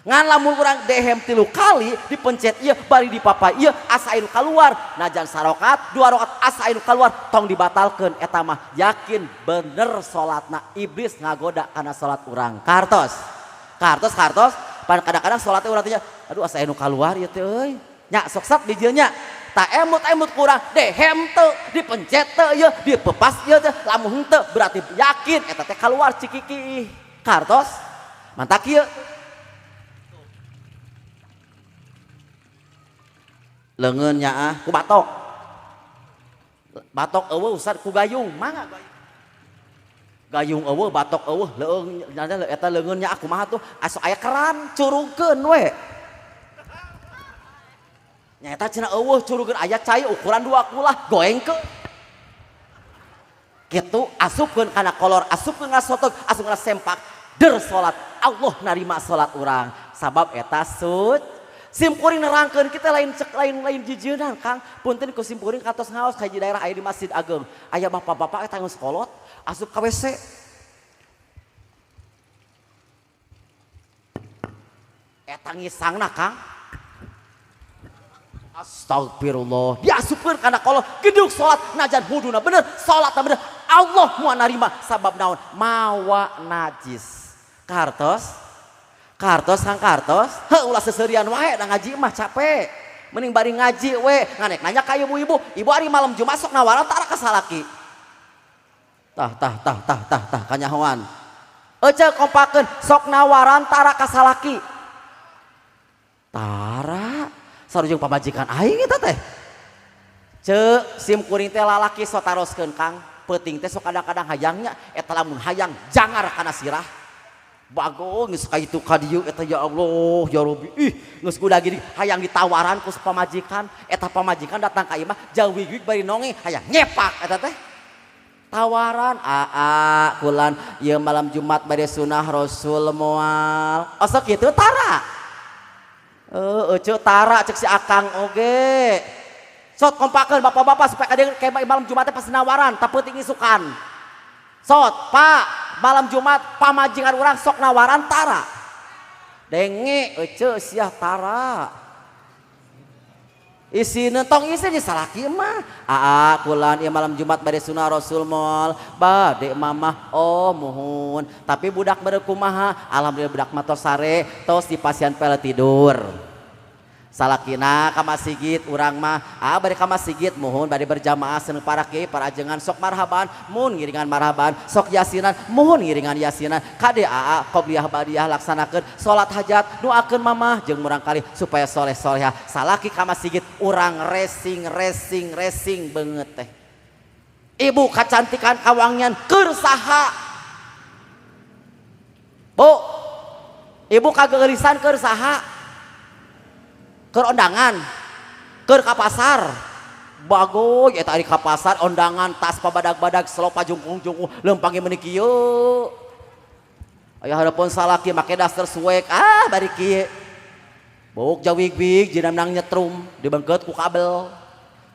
[SPEAKER 1] Ngan lamun urang dehem 3 kali dipencet ieu bari dipapa ieu asa anu kaluar najan sarokat 2 rakaat asa anu kaluar tong dibatalkeun eta mah yakin bener salatna iblis ngagoda kana salat urang. Kartos pan kadang-kadang salatnya urang teh aduh asa anu kaluar ieu teh euy nya sok sak di dieu nya tak emut kurang dehem teu dipencet teu ieu dipepas ieu teh lamun henteu berarti yakin eta teh kaluar cikiki. Kartos mantak ieu leungeunnya ku batok eueuh Ustaz ku gayung mangga gayung eueuh batok eueuh leung eta leungeunnya kumaha tuh asa aya keran curugkeun we nya eta cenah eueuh curugkeun aya cai ukuran 2 kulah goengkeun kitu asupkeun kana kolor asupkeun ka sotog asupkeun ka sempak der salat Allah narima salat urang sabab eta simkuring nerangkeun kita lain jijeunan Kang punten ku simkuring katos ngaos ka hiji daerah aya di Masjid Agung aya bapak-bapak eta geus kolot asup ka WC eta ngisangna Kang astagfirullah diasupkeun kana kolot gedug salat najan huduna bener salatna bener Allah moal narima sabab naon mawa najis. Kartos heuh ulah seseurian wae da ngaji mah capek mending bari ngaji we nganek nanya ka ibu-ibu ari malam Jumat sok nawaran tara ka salaki tah kanyahoan ceuk kompakeun sok nawaran tara ka salaki tara sarujung pamajikan aing eta teh ceuk simkuring teh lalaki sok taroskeun Kang peuting teh sok kadang-kadang hayangnya eta lamun hayang jangar kana sirah bago geus kaitu ka dieu eta ya Allah ya Rabbi geus kuda gini hayang ditawaran ku pamajikan eta pamajikan datang ka imah jauh-jauh bari nonge hayang nyepak eta teh tawaran kulan ieu malam Jumat bade sunah Rasul moal osok kitu tara ceuk tara ceuk si Akang oge sot kompakeun bapak-bapak supaya kadang kayak malam Jumat teh pas nawaran tapi teuing isukan sot Pak malam Jumat pamajikan urang sok nawaran tara denge ece sia tara isi nentong isi di salaki mah kulan ieu malam Jumat bade sunah Rasul mall bade mamah oh muhun tapi budak bade kumaha alhamdulillah budak mah tos sare tos di pasien pel tidur salakina ka masjid urang mah bade ka masjid muhun bade berjamaah seneng para kiai para ajengan sok marhaban mun ngiringan marhaban sok yasinan muhun ngiringan yasinan kade qobliyah badiah laksanakeun salat hajat doakeun mamah jeung murang kali supaya soleh soleha salaki ka masjid urang racing beungeut teh ibu kacantikan kawangian keur saha bu ibu kageurisan keur saha keur ondangan keur ka pasar bagoy eta ari ka pasar ondangan tas pabadag-badag selopa jungkung-jungkung leumpang ge meuni kieu aya hareupeun salaki make daster suek bari kieu buk jawig-wig jeung nang nyetrum dibengkeut ku kabel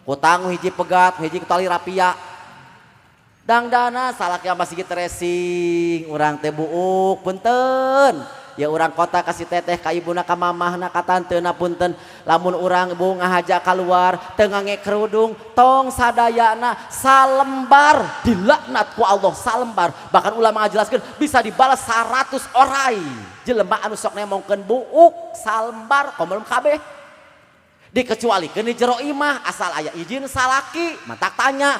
[SPEAKER 1] ku tangu hiji pegat hiji ku tali rapia dangdana salaki masjid racing urang teh buuk punten ya urang kota kasih teteh ka ibuna ka mamahna ka tanteuna punten lamun urang ibu ngahaja keluar teu ngangge kerudung tong sadayana salembar dilaknat ku Allah salembar bahkan ulama ngajelaskeun bisa dibalas 100 orai jelema anu sok nemongkeun buuk salembar komelum kabeh dikecualikeun di jero imah asal aya izin salaki mantak tanya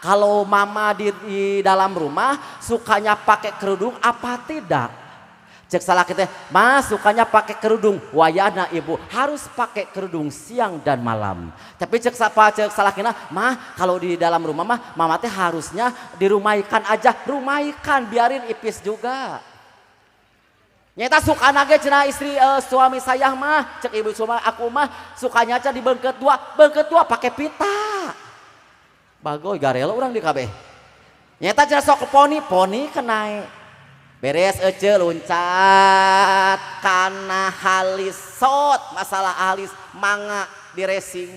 [SPEAKER 1] kalau mama di dalam rumah sukanya pakai kerudung apa tidak cek salaki teh mas sukanya pakai kerudung wayana ibu harus pakai kerudung siang dan malam tapi cek salakina mah kalau di dalam rumah mah mama teh harusnya dirumaikan aja rumaikan biarin ipis juga nyata suka nage cenah istri suami saya mah cek ibu suami aku mah sukanya aja dibengket dua pakai pita bagoy garelo orang di kabeh nyata cenah sok poni kenai beres ece loncat kana halis sot masalah halis manga di racing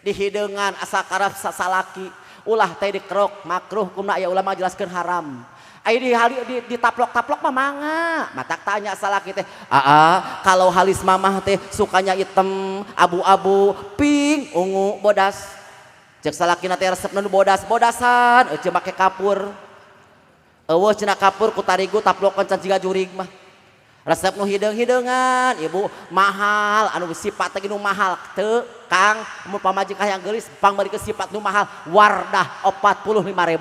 [SPEAKER 1] di hideungan asa karab salaki ulah teh dikerok makruh kumna aya ulama jelaskeun haram aya di taplok-taplok mah manga matak tanya salaki teh kalau halis mamah teh sukanya hitam abu-abu pink ungu bodas cek salakina teh resepna nu bodasan ece make kapur eueuh cenah kapur ku tarigu taplokan can jiga jurig mah resep nu hideung-hideungan ibu mahal anu sifat teh nu mahal teu Kang mun pamajik hayang geulis pangbarikeun sifat nu mahal Wardah 45.000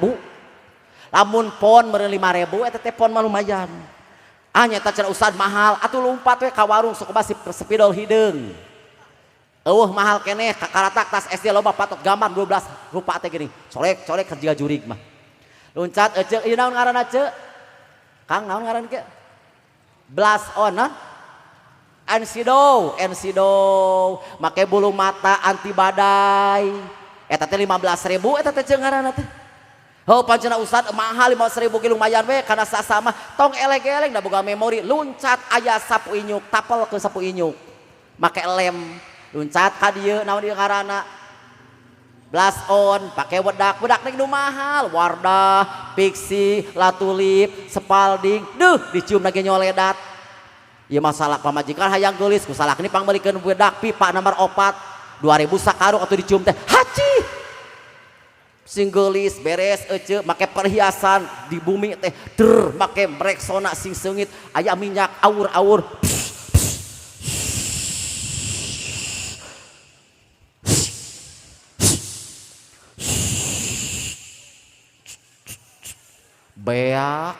[SPEAKER 1] lamun pon meureun 5.000 eta teh pon mah lumayan nyata cenah ustad mahal atuh lumpat we ka warung sok basi sepidol hideung eueuh mahal keneh kakaratak tas SD loba patok gambar 12 rupa teh geuning colek keur jiga jurig mah loncat ece ieu naon ngaranna ce Kang naon ngaranna ke blush on ensido make bulu mata anti badai eta teh 15.000 eta teh ceung ngaranna teh pancena ustad mahal 15.000 ge lumayan we kana sasama tong eleng-eleng da boga memori loncat aya sapu inyuk tapel ke sapu inyuk make lem loncat ka dieu naon dieu ngaranna blush on pakai bedak nu mahal Wardah, Pixi, Latulip, Spalding dicium lagi nyoledat ya masalah pamajikan hayang geulis ku salakni pangbalikeun bedak pipa nomor 4 2.000 sakarung atau dicium teh haci sing geulis beres ece make perhiasan di bumi teh make Rexona sing seungit aya minyak awur-awur beak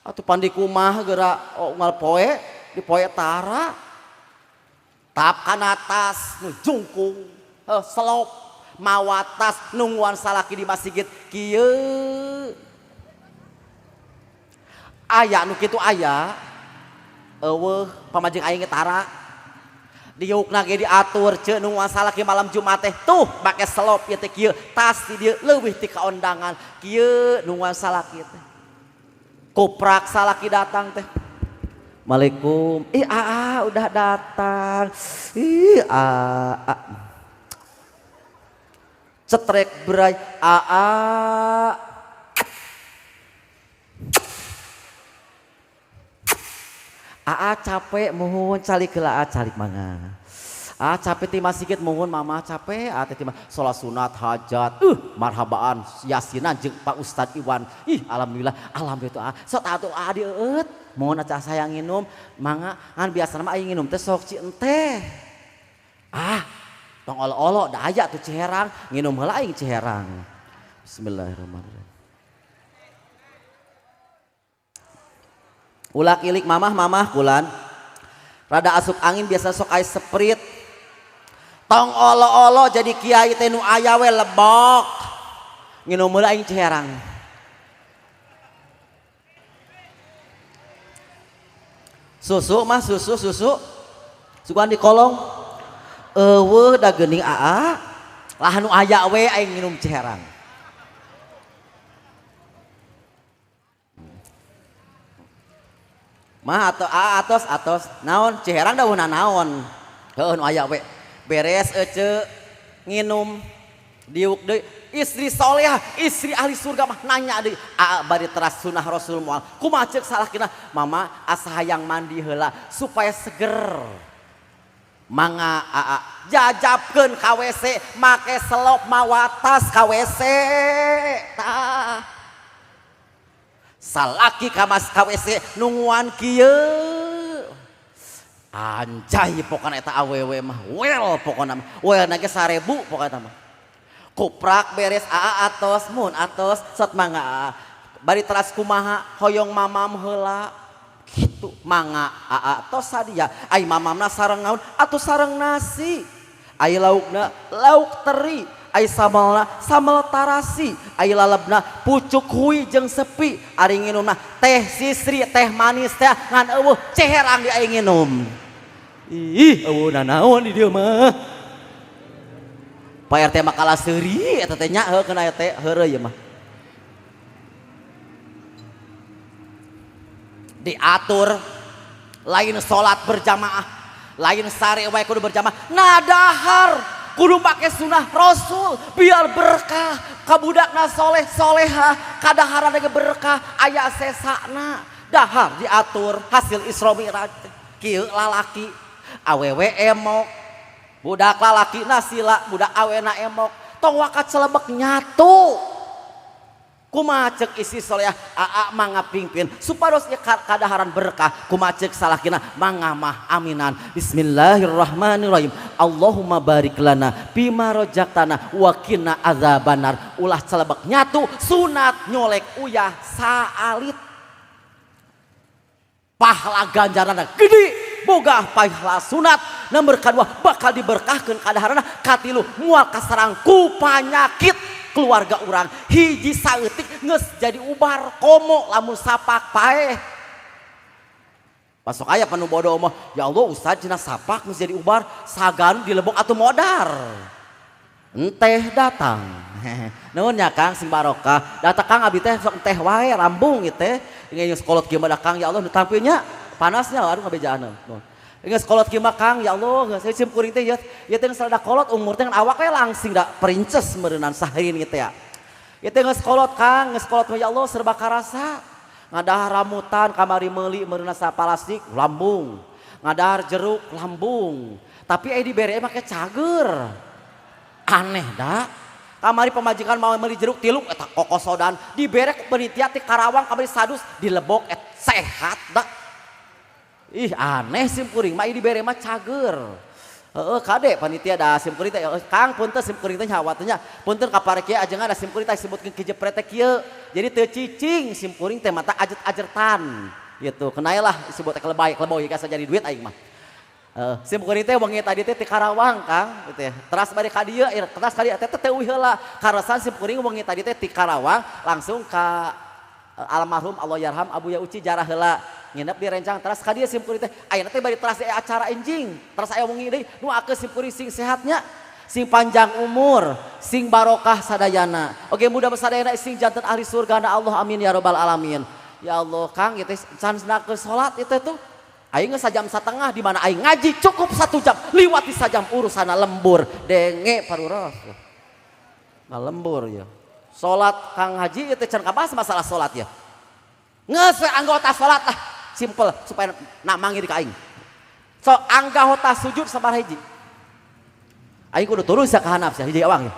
[SPEAKER 1] atuh pandi kumah geura unggal poe di poe tara tap kana atas nu jungkung selop mawa tas nungguan salaki di masjid kieu aya nu kitu aya eueuh pamajik aing tara diukna ge diatur ceuk nu salaki malam Jumat teh tuh make selop ieu teh kieu tas di dieu leuwih ti kaondangan kieu nu salaki teh koprak salaki datang teh Assalamualaikum udah datang cetrek berai Aa capek mohon calik heula calik mangga. Capek ti masjid mohon mama capek ti salat sunat hajat marhabaan yasinan jeung Pak Ustad Iwan. Alhamdulillah sok atuh dieut mohon aca sayang nginum mangga ngan biasana mah aing nginum teh sok ci enteh. Tong olo-olo da aya tuh Ciherang nginum heula aing Ciherang. Bismillahirrahmanirrahim. Ulah ilik mamah kulan rada asup angin biasa sok aya seprit. Tong olo-olo jadi kiai teh nu aya we lebok. Nginum heula aing Ciherang. Susu mah susu. Sugan di kolong. Eueuh da geuning aa. Lah nu aya we aing nginum Ciherang. Mah atos naon Ciherang daunna naon. Heuh nu aya we. Beres ece nginum diuk deui istri solehah istri ahli surga mah nanya deui bari teras sunah Rasul moal kumaha ceuk salakina mama asa hayang mandi heula supaya seger mangga jajabkeun ka WC make selop mawa tas ka WC tah salaki ka mas ka WC nungguan kieu anjay pokoknya eta awewe mah well pokoknya mah well nage 1000 pokoknya mah kuprak beres atos mun atos sot mangga bari teras kumaha hoyong mamam heula gitu mangga tos sadia ai mamamna sareng naon atuh sareng nasi ai laukna lauk teri ai samalna sambal tarasi ai lalebna pucuk hui jeung sepi ari nginumna teh sisri teh manis teh ngan eueuh Ciherang di ai nginum. Eueuh naon di dieu mah. Pak RT mah kalah seuri eta teh nya heuh kana teh heureuy ieu mah. Diatur lain salat berjamaah, lain sare wae kudu berjamaah. Nadahar kudu make sunah Rasul biar berkah ka budakna soleh solehah kadaharan ge berkah aya sesana. Dahar diatur hasil Isra Mi'raj kieu lalaki awewe emok budak lalaki nasila budak awena emok tong wakat selebek nyatu kumaha ceuk isi solehah mangga pingpin supados ieu kadaharan berkah kumaha ceuk salakina mangga mah aminan. Bismillahirrahmanirrahim. Allahumma barik lana bima rojaktana wa qina adzabannar. Ulah celebek nyatu sunat nyolek uyah saalit pahala ganjaranna gede boga pahala sunat nomor kedua bakal diberkahkeun kadaharanna katilu moal kasarang ku panyakit keluarga urang hiji saeutik geus jadi ubar komo lamun sapak paeh pasok aya panu bodoh mah ya Allah ustaz cenah sapak geus jadi ubar sagan dilebok atuh modar enteh datang naon nya Kang sing barokah datang Kang abi teh sok teh wae rambung ieu teh geus kolot kieu mah Kang ya Allah nu tampil nya panasnya aduh ngabejaan geus kolot kieu mah Kang ya Allah geus sim kuring teh ieu teh geus rada kolot umur teh awak we langsing da perinces meureunan sahin kitu ya ieu teh geus kolot Kang geus kolot ya Allah serba karasa ngadahar ramutan kamari meuli meureunan sapalastik lambung ngadahar jeruk lambung tapi dibere make cager aneh dah kamari pemajikan mau meuli jeruk tiluk eta kokosodan diberek penitia ti Karawang kamari sadus dilebok sehat dah. Ih aneh sim kuring mah dibere mah cager. Heeh kade panitia da sim kuring teh Kang punten sim kuring teh nyawa teh nya. Punten kapare kieu ajengan da sim kuring teh disebutkeun kijepret teh kieu. Jadi teu cicing sim kuring teh mata ajet-ajertan. Gitu. Kenaelah disebut teh keleboy kasa jadi duit aing mah. Sim kuring teh wengi tadi teh ti Karawang Kang gitu ya. Teras bari ka dieu teras ka dieu teh teuwih heula. Karesan sim kuring wengi tadi teh ti Karawang langsung ka almarhum Allah yarham Abu Yauci jarah heula. Nginep di rencang teras ka dieu sim kuring teh ayeuna teh bari teras aya acara enjing teras aya wengi deui nu akeun sim kuring sing sehatnya sing panjang umur sing barokah sadayana oge mudah sadayana sing janten ahli surga na Allah amin ya rabbal alamin ya Allah Kang ieu teh can ke salat ieu tuh aing geus sajam satengah di mana aing ngaji cukup 1 jam liwati sajam urusana lembur denge paruros ngalembur ya salat Kang Haji ieu teh can kabahas masalah salat ya geus anggota salat lah simpel supaya nak manggil ka aing. So angga hota sujud sabar hiji. Aing kudu turun sia ka hanap sia hiji awang.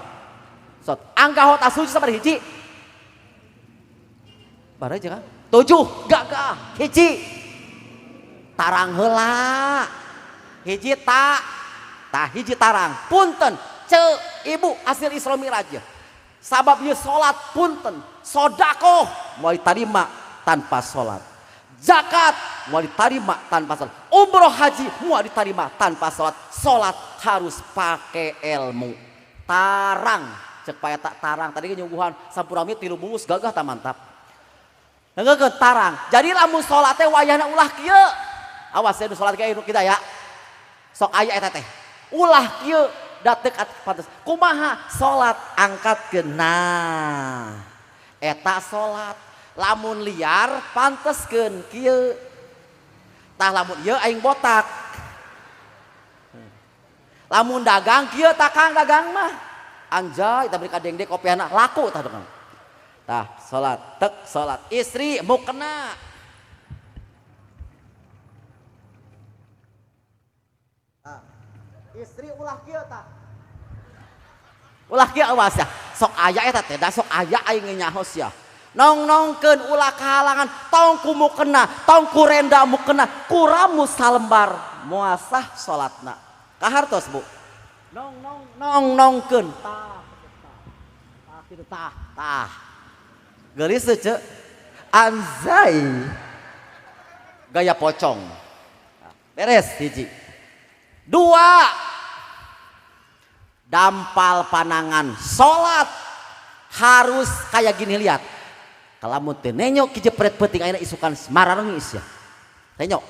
[SPEAKER 1] So angga hota sujud sabar hiji. Bara aja kan? 7 gagah hiji. Tarang heula. Hiji tah hiji tarang. Punten ibu hasil Isra Mi'raj. Sabab ieu salat punten, sedekah moal diterima tanpa salat. Zakat mau diterima tanpa salat, umroh haji mau diterima tanpa salat. Salat harus pakai ilmu. Tarang cek paya tak tarang tadi nyungguhan sampurami 3 bungkus gagah tak mantap. Ngegeun tarang. Jadi lamun salat teh wayahna ulah kieu. Awas ya salat kieu kita ya. Sok aya eta teh. Ulah kieu da teu pantes. Kumaha salat angkatkeun nah. Eta salat. Lamun liar panteskeun kieu. Tah lamun ieu aing botak. Lamun dagang kieu tah Kang dagang mah. Anjay tah beri ka dengdek kopiana laku tah dagang. Tah salat tek salat istri mau kena. Tah istri ulah kieu tah. Ulah kieu awas ya. Sok aya eta teh da sok aya aing nyaho ya. Nong-nongkeun ulah kahalangan tong kumu kena tong kurenda mu kena kuramu salembar muasah salatna kahartos bu nongkeun tah geulis teh ce anjay gaya pocong beres hiji 2 dampal panangan salat harus kayak gini lihat. Kalau teu nenyok ki jepret peuting ayeuna isukan mararengis ya. Nenyok.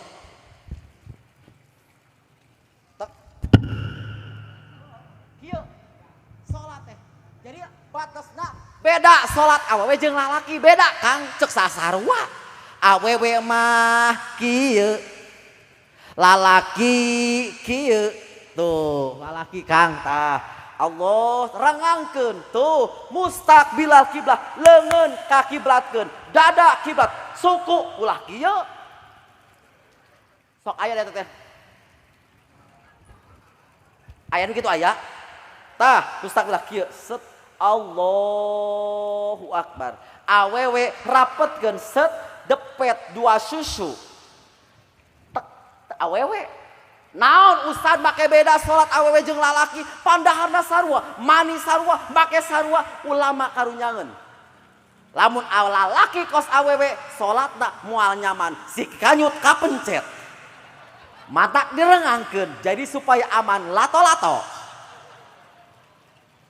[SPEAKER 1] Kieu salat teh. Jadi batasna beda salat awewe jeung lalaki beda Kang cek sasarua. Awewe mah kieu. Lalaki kieu. Tuh, lalaki Kang tah. Allah rangangkeun tuh mustaqbilal kiblat leungeun ka kiblatkeun dada kiblat suku ulah kieu sok aya eta teh aya nu kitu aya tah mustaqbilal kieu set Allahu akbar awewe rapetkeun set depet 2 susu tek awewe naon ustad make beda salat awewe jeung lalaki pandaharna sarua mani sarua make sarua ulama karunyangeun lamun lalaki kos awewe salatna moal nyaman si kanyut kapencet mata direngangkeun jadi supaya aman lato-lato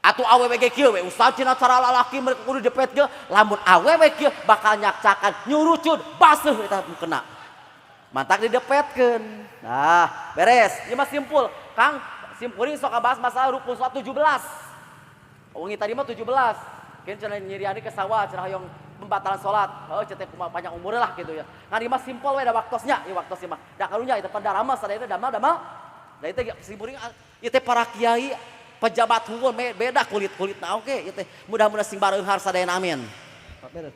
[SPEAKER 1] atuh awewe ge kieu we ustad cenah cara lalaki mereka kudu depet ge lamun awewe kieu bakal nyakcakan nyurucun baseuh eta kena mantak didepetkeun. Nah, beres. Ieu mah simpul. Kang, simpuling sok kabahas masalah rukun salat 17. Wengi tadi mah 17. Keun cenah nyiriani ke sawah cenah hoyong pembatalan salat. Heuh cenah kumaha panjang umur lah gitu ya. Ngan ieu mah simpel we da waktosnya, ieu waktos mah. Da karunya itu pada ramas ada itu damal. Da itu simpuling ieu teh para kiai pejabat unggul beda kulit-kulitna oke ieu teh mudah-mudahan sing bareunghar sadayana amin. Beres.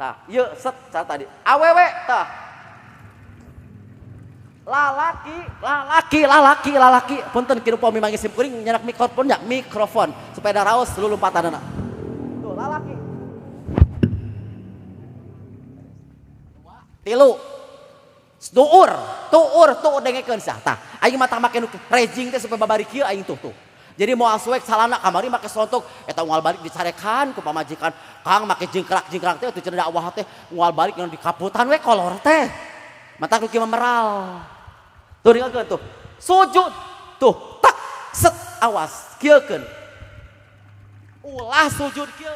[SPEAKER 1] Tah, ieu set tadi. Awewe tah lalaki punten kieu upami mangge sim kuring nyanak mikrofon supaya da raos seluruh lompatanna tuh lalaki 3 tuur dengekeun sah tah aing mah tah make nu rejing teh supaya babari kieu aing tuh jadi moal suek salana kamari make sontok eta moal balik dicarekan ku pamajikan Kang make jingkrak teh teu cenah dakwah teh moal balik yang di kaputan we kolor teh mata ku kieu memeral tuh dengarkan tuh sujud tuh tak set awas kieukeun ulah sujud kieu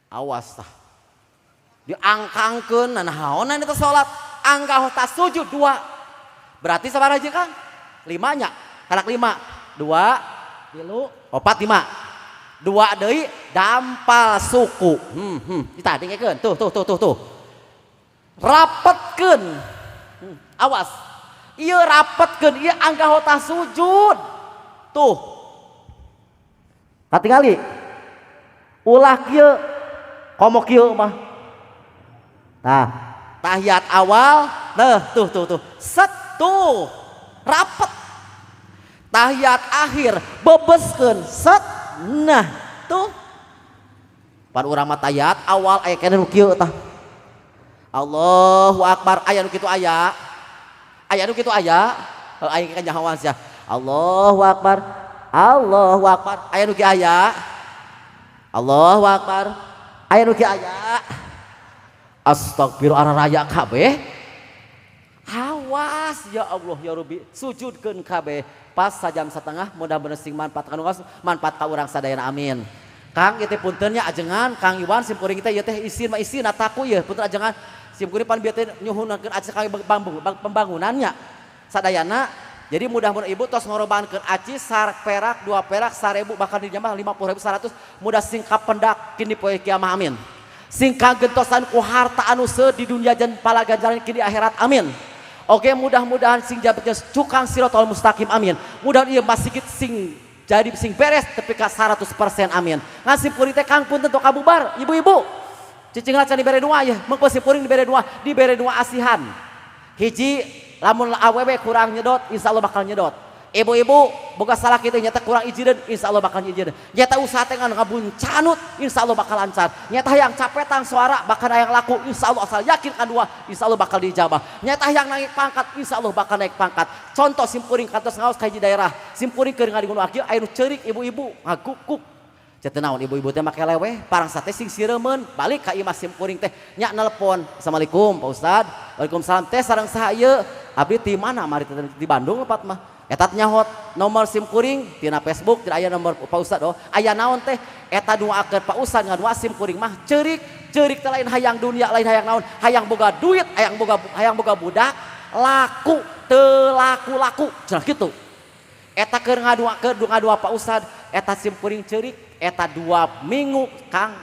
[SPEAKER 1] awas tah diangkangkeun nahaonan eta salat angka tas sujud 2 berarti sabaraha Kang 5 nya kanak 5 2 3 4 5 2 deui dampal suku kita dengekeun tuh rapetkeun awas ieu rapetkeun ieu angka hota sujud tuh katingali ulah kieu komo kieu mah Nah, tahiyat awal, nah tuh, set tuh, rapet. Tahiyat akhir, bebeskeun, set, nah tuh. Pan urang mah tahiyat awal aya keneh nu kieu tah. Allahu Akbar, aya nu kitu aya. Aya nu kitu aya. Heuh aing kan nyahoan sia. Allahu Akbar. Allahu Akbar. Aya nu kieu aya. Allahu Akbar. Aya nu kieu aya. Astagfirullah raya kabeh. Awas ya Allah ya Rabbi, sujudkeun kabeh. Pas sajam setengah mudah-mudahan sing manfaat kanu manfaat ka urang sadayana amin. Kang ieu teh punten nya ajengan Kang Iwan sim kuring teh ieu teh isin mah isin ataku ieu punten ajengan sim kuring pan bieu teh nyuhunkeun aci kami pembangunannya sadayana. Jadi mudah-mudahan ibu tos ngorobankeun aci perak 2 perak 1000 bahkan di jamaah 50.000 100 mudah sing kapendak kini poe kiamah amin. Sing kagentosan ku harta anu seu di dunia jeung pala ganjaran kini di akhirat amin. Oke, mudah-mudahan sing jabetnya cukang sirotol mustaqim amin. Mudah ieu masih sing jadi sing beres tapi ka 100% amin. Ngasih puring teh Kang punten tok kabubar ibu-ibu. Cicing can dibere dua ya, mengko si puring dibere dua asihan. Hiji lamun awewe kurang nyedot insyaallah bakal nyedot. Ibu-ibu boga salah kitu nyata kurang ijideun insyaallah bakal ijideun. Nyata usaha teh ngabuncanut insyaallah bakal lancar. Nyata hayang capetan suara bakal hayang laku insyaallah asal yakin kadua insyaallah bakal dijabah. Nyata hayang naik pangkat insyaallah bakal naik pangkat. Contoh simpuring kantos ngaos ka hiji daerah. Simpuring keur ngadigun wakil aya nu ceurik ibu-ibu ngagukuk. Ceuk naon ibu-ibu teh make leweh parang sate sing sireumeun balik ka imah simpuring teh nya nelpon. Assalamualaikum Pak Ustad. Waalaikumsalam teh sareng saha ieu? Abdi ti mana mari di Bandung lepat mah. Eta nyahot nomor sim kuring tina Facebook tidak aya nomor Pak Ustad oh aya naon teh eta duakeun Pak Ustad ngadua sim kuring mah ceurik teh lain hayang dunia lain hayang naon hayang boga duit hayang boga budak laku teu laku cenah kitu eta keur ngadua Pak Ustad eta sim kuring ceurik eta 2 minggu Kang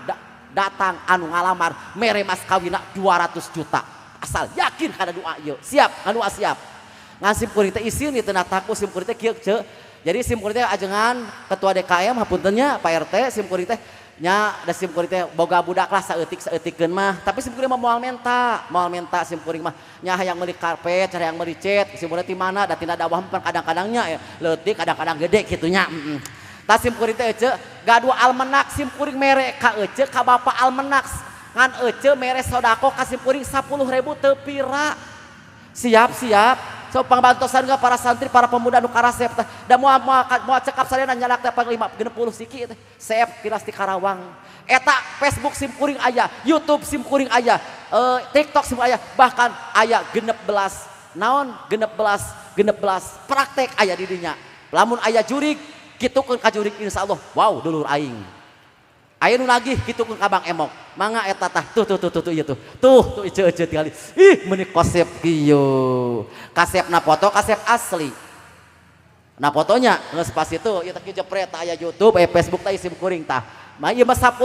[SPEAKER 1] datang anu ngalamar mere mas kawina 200 juta asal yakin kana doa ieu siap ngadua siap ngasih kuring teh isin itu nataku sim kuring teh kieu ceu. Jadi sim kuring teh ajengan ketua DKM hapuntennya Pak RT sim kuring teh nya da sim kuring teh boga budak lah saeutik-saeutikeun mah. Tapi sim kuring mah moal menta sim kuring mah nya hayang meuli karpet, hayang meuli cat, sim kuring ti mana da tina dawah pan kadang-kadangnya leutik kadang-kadang gede kitu nya. Tah sim kuring teh ece gadua almenak sim kuring mere ka ece ka bapa almenak ngan ece mere sodako ka sim kuring 10.000 teu pira. Siap. So pangbantosan ke para santri, para pemuda nu karasep teh. Da moal cekap sadayana nyalak teh pang 60 siki teh. Sep tilas di Karawang. Eta Facebook sim kuring aya, YouTube sim kuring aya, TikTok sim aya, bahkan aya 16 naon 16 praktek aya di dinya. Lamun aya jurig, kitukeun ka jurig insyaallah. Wow, dulur aing. Aya nu nagih kitukeun ka Bang Emok. Mangga eta tah tuh ieu tuh. Tuh ece tinggali. Ih meuni kosep kieu. Kasepna foto kasep asli. Nah fotonya geus pas itu ieu teh jepret aya YouTube, aya Facebook tah sim kuring tah. Mah ieu mah 10.000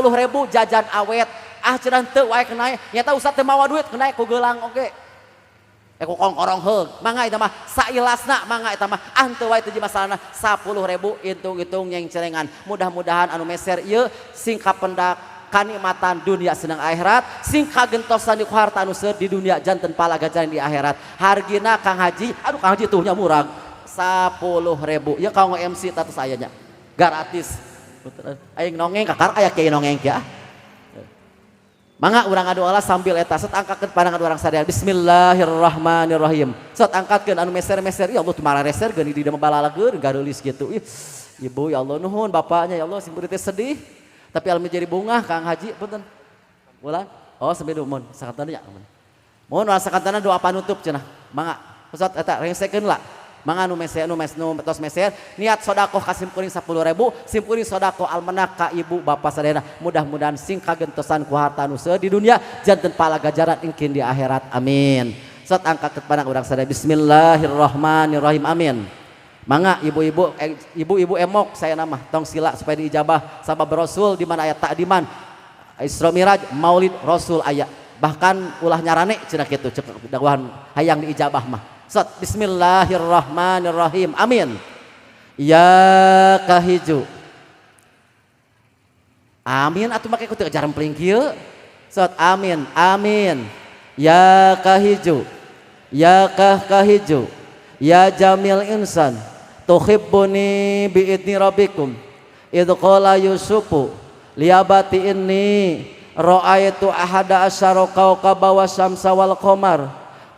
[SPEAKER 1] jajan awet. Ah cenah teu wae kenai. Nyata usah teu mawa duit kenai ku geulang oge. Ku kongkorong heug. Mangga eta mah sailasna mangga eta mah teu wae teu masalahna 10.000 hitung-hitung nyeng cerengan. Mudah-mudahan anu meser ieu sing kapendak kanikmatan dunia senang akhirat sing kagentosan di harta anu seur di dunia janten pala ganjaran di akhirat. Hargina Kang Haji aduh Kang Haji tuh nya murah 10.000 ya kanggo MC tatus aya nya gratis aing nongeng kakar aya kieu nongeng ya. Mangga urang adu Allah sambil eta set angkatkeun pandangan urang sadaya bismillahirrahmanirrahim set angkatkeun anu meser-meser ya Allah teu marareserkeun di dieu balalageun gareulis kitu ibu ya Allah nuhun bapaknya ya Allah simpeur teh sedih tapi alami jadi bunga Kang Haji punten ulang oh sampai mun sakantana nya mun sakantana doa panutup cenah mangga Ustaz eta rengsekeun lah mangga nu tos meser niat sedekah ka sim kuring 10.000 sim kuring sedekah almanak ka ibu bapak sadayana mudah-mudahan sing kagentosan ku harta nu seur di dunia janten pala ganjaran engkeun di akhirat amin. Sot angkat pandang urang sadaya bismillahirrahmanirrahim amin. Mangga ibu-ibu emok saya nama tong sila supaya diijabah sabab Rasul di mana ayat takdiman Isra Miraj Maulid Rasul aya bahkan ulah nyarane cenah kitu cek dakwahan hayang diijabah mah. Sot bismillahirrahmanirrahim amin. Ya kahiju amin atuh make ku teu jarempling kieu. Sot amin amin ya kahiju, ya kahiju, ya jamil insan, tuhibbuni biidni rabbikum, idh qala Yusufu liabati inni ra'aitu ahada asyara kawkaba wasyamsa wal qamar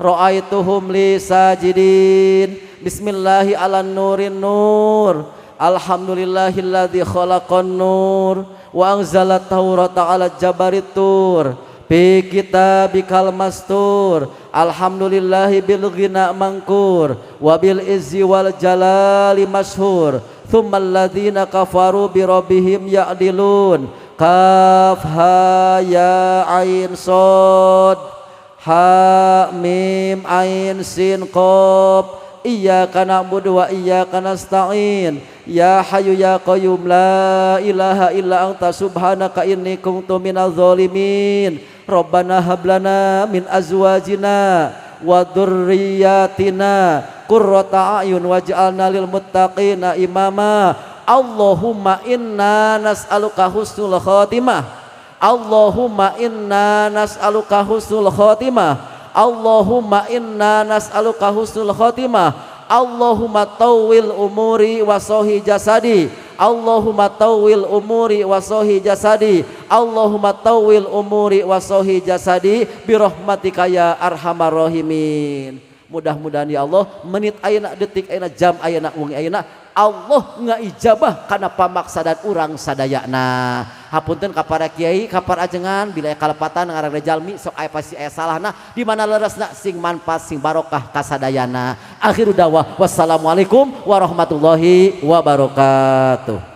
[SPEAKER 1] ra'aituhum li sajidin bismillahi ala nurin nur alhamdulillahilladzi khalaqan nur wa anzala taurata ala jabarit tur bi kitabikal mastur alhamdulillahi bil ghina mangkur wa bil izzi wal jalali mashhur thummal ladzina kafaru bi rabbihim ya'dilun kaf ha ya ain sad ha mim ain sin qaf iyyaka na'budu wa iyyaka nasta'in ya hayyu ya qayyum la ilaha illa anta subhanaka inni kuntu minadz zalimin rabbana hab lana min azwajina wa dzurriyyatina qurrata a'yun waj'alna lil muttaqina imama Allahumma inna nas'aluka husnul khatimah Allahumma inna nas'aluka husnul khatimah Allahumma inna nas'aluka husnul khatimah Allahumma tawwil umuri wa sohi jasadi Allahumma tawwil umuri wa sohi jasadi Allahumma tawwil umuri wa sohi jasadi birahmatika ya arhamar rahimin. Mudah-mudahan ya Allah menit ayeuna detik ayeuna jam ayeuna wengi ayeuna Allah ngaijabah kana pamaksadan urang sadayana. Hapunten ka para kiai ka para ajengan bila kalepatan ngarana jalmi sok aya pasti aya salahna di mana leresna sing manfaat sing barokah ka sadayana. Akhiru dawah wassalamualaikum warahmatullahi wabarakatuh.